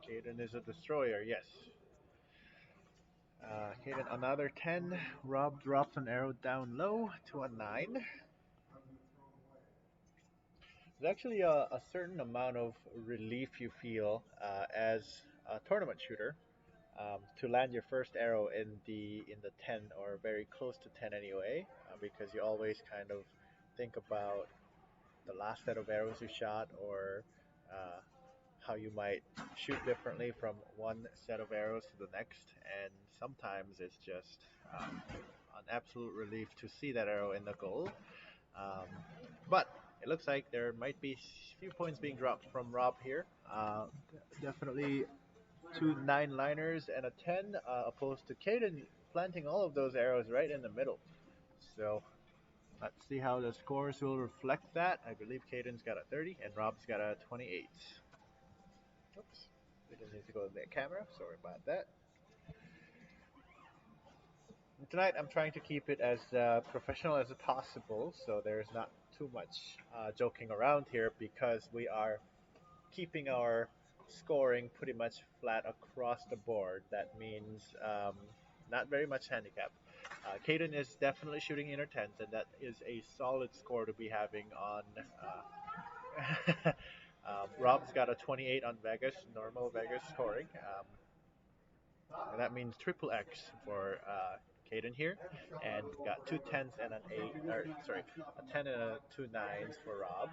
Caden is a destroyer, yes. Caden another 10. Rob drops an arrow down low to a 9. There's actually a certain amount of relief you feel as a tournament shooter to land your first arrow in the 10 or very close to 10 anyway, because you always kind of think about the last set of arrows you shot or uh, how you might shoot differently from one set of arrows to the next, and sometimes it's just an absolute relief to see that arrow in the goal. Um, but it looks like there might be a few points being dropped from Rob here. Definitely two 9 liners and a 10, opposed to Caden planting all of those arrows right in the middle. So Let's see how the scores will reflect that. I believe Caden's got a 30 and Rob's got a 28. Oops. We didn't need to go to the camera. Sorry about that. And tonight I'm trying to keep it as professional as possible, so there's not too much joking around here because we are keeping our scoring pretty much flat across the board. That means not very much handicap. Caden is definitely shooting inner tens, and that is a solid score to be having on. Rob's got a 28 on Vegas, normal Vegas scoring. And that means triple X for Caden here, and got two tens and an eight, or sorry, a 10 and two nines for Rob.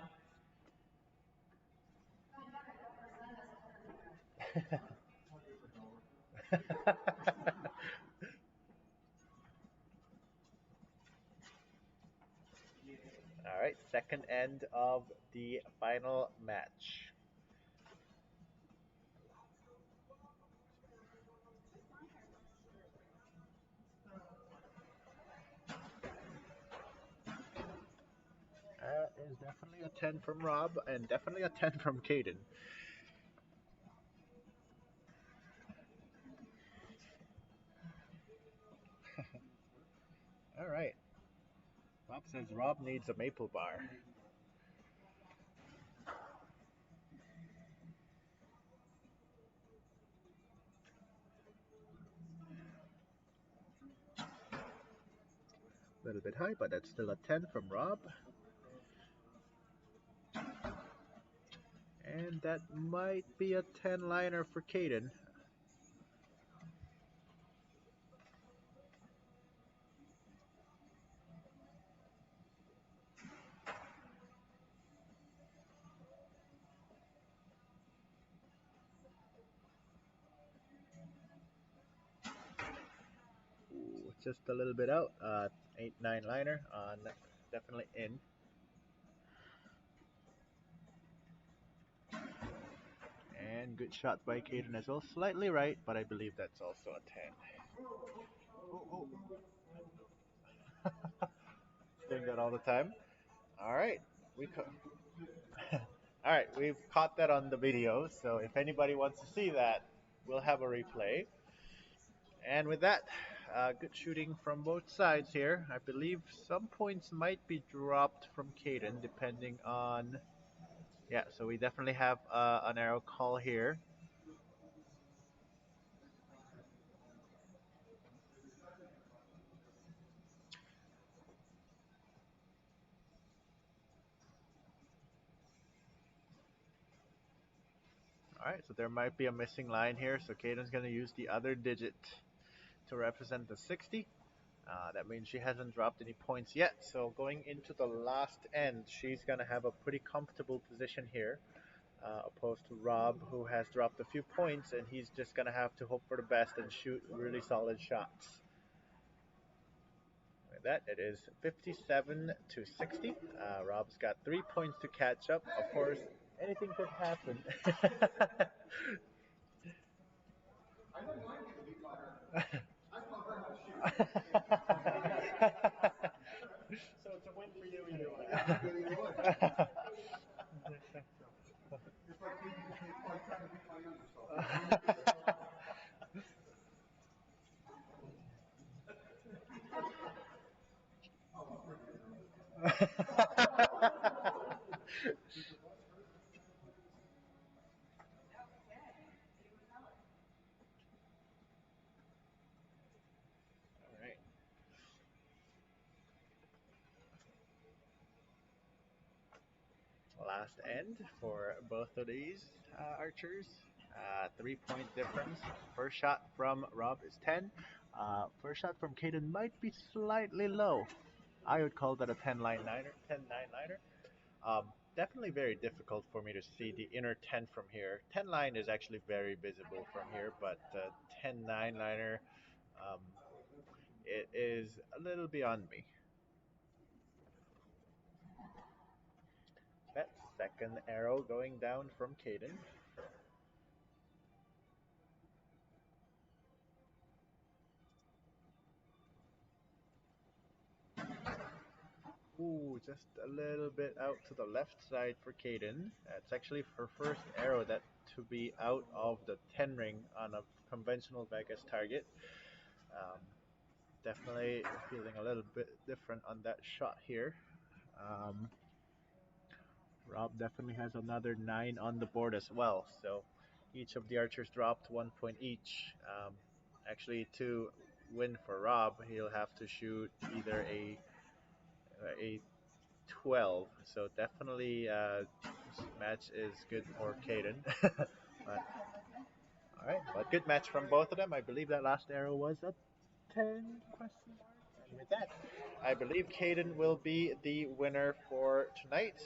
All right, second end of the final match. That is definitely a 10 from Rob and definitely a 10 from Caden. All right. Rob says Rob needs a maple bar. A little bit high, but that's still a 10 from Rob. And that might be a 10 liner for Caden. Ooh, just a little bit out. 8 9 liner on definitely in. And good shot by Caden as well. Slightly right, but I believe that's also a 10. Oh, oh. Doing that all the time. All right. We co- All right, we've caught that on the video, so if anybody wants to see that, we'll have a replay. And with that, good shooting from both sides here. I believe some points might be dropped from Caden, depending on. Yeah, so we definitely have an arrow call here. All right, so there might be a missing line here, so Caden's going to use the other digit to represent the 60. That means she hasn't dropped any points yet, so going into the last end, she's going to have a pretty comfortable position here. Opposed to Rob, who has dropped a few points, and he's just gonna have to hope for the best and shoot really solid shots. With that, it is 57 to 60. Rob's got 3 points to catch up. Of course, anything could happen. So it's a win for you either way. All right. Last end for both of these archers. 3 point difference. First shot from Rob is 10. First shot from Caden might be slightly low. I would call that a 10 line niner, 10 9 liner. Definitely very difficult for me to see the inner 10 from here. 10 line is actually very visible from here, but 10 9 liner, um, it is a little beyond me. That second arrow going down from Caden. just a little bit out to the left side for Kaden. That's actually her first arrow that to be out of the 10 ring on a conventional Vegas target. Um, Definitely feeling a little bit different on that shot here. Um, Rob definitely has another 9 on the board as well. So each of the archers dropped 1 point each. Actually, to win for Rob, he'll have to shoot either a 12. So definitely, this match is good for Caden. But all right, but good match from both of them. I believe that last arrow was a 10 question mark. And with that, I believe Caden will be the winner for tonight.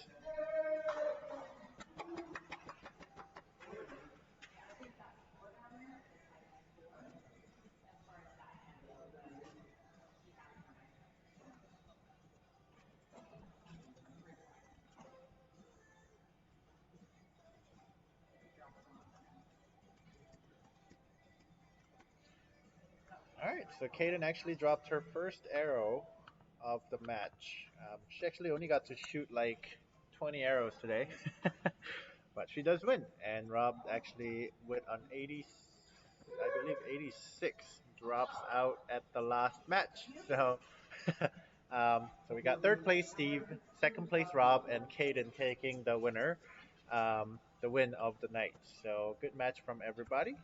All right, so Kaden actually dropped her first arrow of the match. She actually only got to shoot like 20 arrows today, but she does win. And Rob actually went on 80, I believe 86, drops out at the last match. So, so we got third place Steve, second place Rob, and Kaden taking the win of the night. So good match from everybody.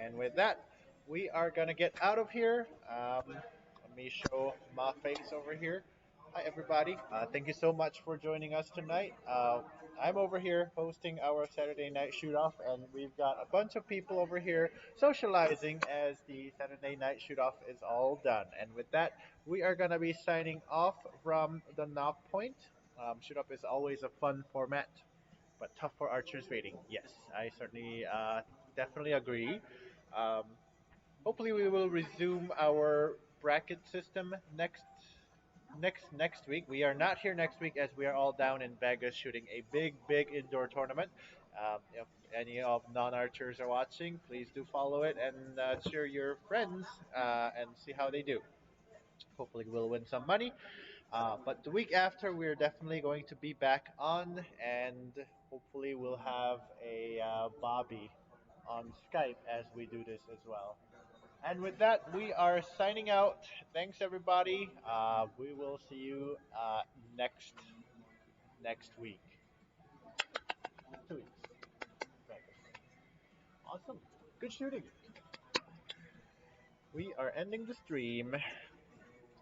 And with that, we are gonna get out of here. Let me show my face over here. Hi, everybody. Thank you so much for joining us tonight. I'm over here hosting our Saturday night shoot off, and we've got a bunch of people over here socializing as the Saturday night shoot off is all done. And with that, we are going to be signing off from the knock point. Shoot off is always a fun format, but tough for archers rating. Yes, I certainly definitely agree. Um, Hopefully, we will resume our bracket system next week. We are not here next week as we are all down in Vegas shooting a big indoor tournament. If any of non-archers are watching, please do follow it and cheer your friends and see how they do. Hopefully, we'll win some money. But the week after, we're definitely going to be back on, and hopefully, we'll have a Bobby on Skype as we do this as well. And with that, we are signing out. Thanks, everybody. We will see you next week. 2 weeks. Awesome. Good shooting. We are ending the stream.